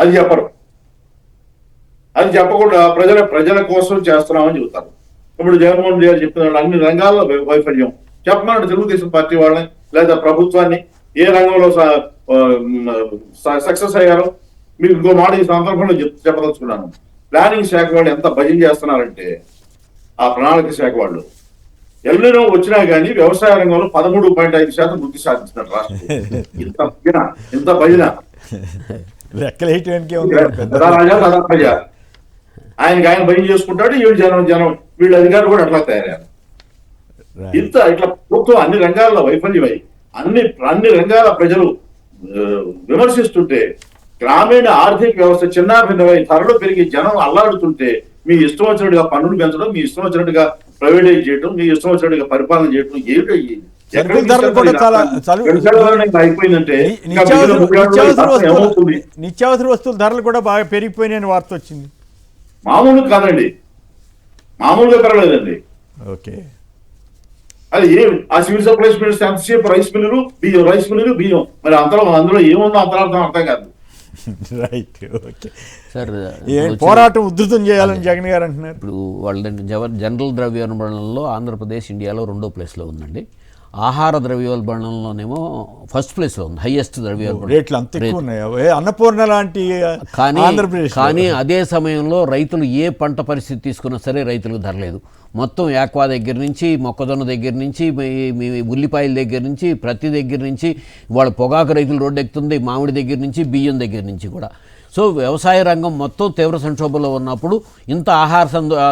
అది చెప్పరు. అది చెప్పకుండా ప్రజల కోసం చేస్తున్నామని చెబుతారు. ఇప్పుడు జగన్మోహన్ రెడ్డి గారు చెప్తున్నాడు అన్ని రంగాల్లో వైఫల్యం చెప్పమన్నాడు తెలుగుదేశం పార్టీ వాళ్ళని లేదా ప్రభుత్వాన్ని. ఏ రంగంలో సక్సెస్ అయ్యారో మీకు ఇంకో మాట ఈ సందర్భంలో చెప్పదలుచుకున్నాను. ప్లానింగ్ శాఖ వాళ్ళు ఎంత భజన చేస్తున్నారంటే ఆ ప్రణాళిక శాఖ వాళ్ళు ఎల్లునో వచ్చినా కానీ వ్యవసాయ రంగంలో 13.5% వృద్ధి సాధించినారు రాష్ట్రం. ఇంత భజన ఆయన భయం చేసుకుంటాడు. జనం వీళ్ళ అధికారులు కూడా అట్లా తయారయ్యారు. ఇట్లా ప్రభుత్వం అన్ని రంగాల్లో వైఫల్యమై అన్ని రంగాల ప్రజలు విమర్శిస్తుంటే గ్రామీణ ఆర్థిక వ్యవస్థ చిన్నాభిన్నమై ధరలు పెరిగి జనం అల్లాడుతుంటే మీ ఇష్టం వచ్చినట్టుగా పన్నులు పెంచడం, మీ ఇష్టం వచ్చినట్టుగా ప్రైవేటైజ్ చేయడం, మీ ఇష్టం వచ్చినట్టుగా పరిపాలన చేయడం ఏమిటి అయిపోయిందంటే నిత్యావసర వస్తువుల ధరలు కూడా బాగా పెరిగిపోయినాయని వార్త వచ్చింది. మామూలు కాదండి, మామూలుగా పెరగలేదండి. ఓకే, అది ఆ సివిల్ సప్లైస్ మినిస్టర్ ఎంతసేపు రైస్ మిల్లులు బియ్యం మరి అందులో ఏముందో అంతరార్థం అర్థం కాదు. రైట్. ఓకే సార్, పోరాటం ఉధృతం చేయాలని జగన్ గారు అంటున్నారు. ఇప్పుడు వాళ్ళ జనరల్ ద్రవ్యోల్బణంలో ఆంధ్రప్రదేశ్ ఇండియాలో 2వ ప్లేస్లో ఉందండి. ఆహార ద్రవ్యోల్బణంలోనేమో ఫస్ట్ ప్లేస్లో ఉంది, హైయెస్ట్ ద్రవ్యోల్బణం. రేట్లు అంత ఎక్కువ ఉన్నాయి, అన్నపూర్ణ లాంటి. కానీ అదే సమయంలో రైతులు ఏ పంట పరిస్థితి తీసుకున్నా సరే రైతులకు ధర లేదు. మొత్తం యాక్వా దగ్గర నుంచి, మొక్కజొన్న దగ్గర నుంచి, ఉల్లిపాయల దగ్గర నుంచి, ప్రతి దగ్గర నుంచి వాళ్ళ పొగాకు రైతులు రోడ్డు ఎక్కుతుంది, మామిడి దగ్గర నుంచి, బియ్యం దగ్గర నుంచి కూడా. సో వ్యవసాయ రంగం మొత్తం తీవ్ర సంక్షోభంలో ఉన్నప్పుడు ఇంత ఆహార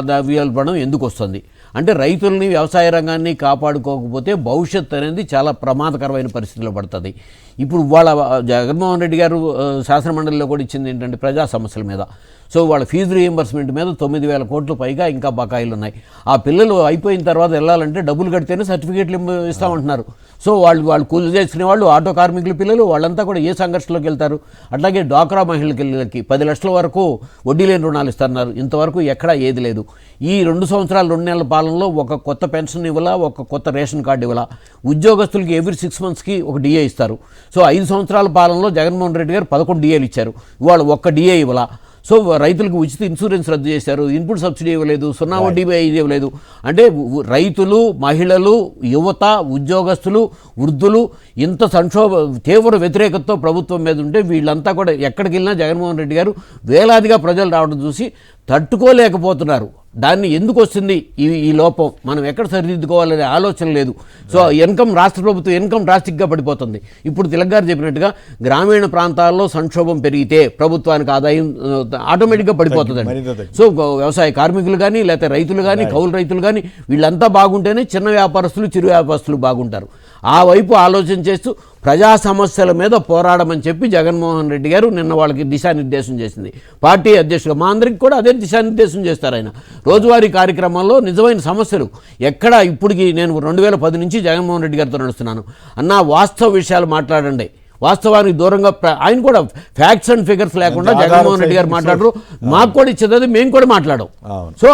ద్రవ్యోల్బణం ఎందుకు వస్తుంది అంటే రైతుల్ని, వ్యవసాయ రంగాన్ని కాపాడుకోకపోతే భవిష్యత్ అనేది చాలా ప్రమాదకరమైన పరిస్థితిలో పడుతుంది. ఇప్పుడు వాళ్ళ జగన్మోహన్ రెడ్డి గారు శాసనమండలిలో కూడా ఇచ్చింది ఏంటంటే ప్రజా సమస్యల మీద. సో వాళ్ళ ఫీజు రీయింబర్స్మెంట్ మీద 9,000 కోట్ల పైగా ఇంకా బకాయిలు ఉన్నాయి. ఆ పిల్లలు అయిపోయిన తర్వాత వెళ్ళాలంటే డబ్బులు కడితేనే సర్టిఫికేట్లు ఇస్తామంటున్నారు. సో వాళ్ళు కూలి చేసుకునే వాళ్ళు, ఆటో కార్మికుల పిల్లలు వాళ్ళంతా కూడా ఏ సంఘర్షణలోకి వెళ్తారు. అట్లాగే డ్వాక్రా మహిళలకి 10 లక్షల వరకు వడ్డీ లేని రుణాలు ఇస్తున్నారు. ఇంతవరకు ఎక్కడా ఏది లేదు. ఈ 2 సంవత్సరాలు 2 నెలల పాలనలో ఒక కొత్త పెన్షన్ ఇవ్వాలా, ఒక కొత్త రేషన్ కార్డు ఇవ్వాలా. ఉద్యోగస్తులకి ఎవ్రీ 6 monthsకి ఒక డిఏ ఇస్తారు. సో 5 సంవత్సరాల పాలనలో జగన్మోహన్ రెడ్డి గారు 11 డిఏలు ఇచ్చారు. ఇవాళ ఒక్క డిఏ ఇవ్వాలా. సో రైతులకు ఉచిత ఇన్సూరెన్స్ రద్దు చేశారు, ఇన్పుట్ సబ్సిడీ ఇవ్వలేదు, 0 వడ్డీ ఇవ్వలేదు. అంటే రైతులు, మహిళలు, యువత, ఉద్యోగస్తులు, వృద్ధులు ఇంత తీవ్ర వ్యతిరేకతతో ప్రభుత్వం మీద ఉంటే వీళ్ళంతా కూడా ఎక్కడికి వెళ్ళినా జగన్మోహన్ రెడ్డి గారు వేలాదిగా ప్రజలు రావడం చూసి తట్టుకోలేకపోతున్నారు. దాన్ని ఎందుకు వస్తుంది ఈ లోపం, మనం ఎక్కడ సరిదిద్దుకోవాలనే ఆలోచన లేదు. సో రాష్ట్ర ప్రభుత్వం ఇన్కమ్ డ్రాస్టిక్గా పడిపోతుంది. ఇప్పుడు తిలక్ గారు చెప్పినట్టుగా గ్రామీణ ప్రాంతాల్లో సంక్షోభం పెరిగితే ప్రభుత్వానికి ఆదాయం ఆటోమేటిక్గా పడిపోతుందండి. సో వ్యవసాయ కార్మికులు కానీ, లేకపోతే రైతులు కానీ, కౌలు రైతులు కానీ, వీళ్ళంతా బాగుంటేనే చిన్న వ్యాపారస్తులు, చిరు వ్యాపారస్తులు బాగుంటారు. ఆ వైపు ఆలోచన చేస్తూ ప్రజా సమస్యల మీద పోరాడమని చెప్పి జగన్మోహన్ రెడ్డి గారు నిన్న వాళ్ళకి దిశానిర్దేశం చేసింది. పార్టీ అధ్యక్షుడు మా అందరికీ కూడా అదే దిశానిర్దేశం చేస్తారు ఆయన. రోజువారీ కార్యక్రమాల్లో నిజమైన సమస్యలు ఎక్కడ, ఇప్పటికి నేను 2010 నుంచి జగన్మోహన్ రెడ్డి గారితో నడుస్తున్నాను అన్న, వాస్తవ విషయాలు మాట్లాడండి. వాస్తవానికి దూరంగా ఆయన కూడా ఫ్యాక్ట్స్ అండ్ ఫిగర్స్ లేకుండా జగన్మోహన్ రెడ్డి గారు మాట్లాడరు. మాకు కూడా ఇచ్చేది మేము కూడా మాట్లాడడం. సో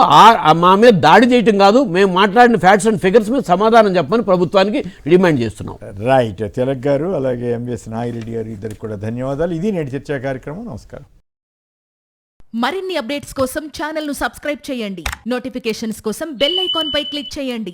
మా మీద దాడి చేయటం కాదు, మేము మాట్లాడిన ఫ్యాక్ట్స్ అండ్ ఫిగర్స్ మీద సమాధానం చెప్పమని ప్రభుత్వానికి డిమాండ్ చేస్తున్నాం. రైట్. తిలక్ గారు అలాగే ఎంవిఎస్ నాగిరెడ్డి గారు ఇద్దరికి కూడా ధన్యవాదాలు. ఇది నేటి చర్చా కార్యక్రమం. నమస్కారం. మరిన్ని అప్డేట్స్ కోసం ఛానల్ ను సబ్స్క్రైబ్ చేయండి. నోటిఫికేషన్స్ కోసం బెల్ ఐకాన్ పై క్లిక్ చేయండి.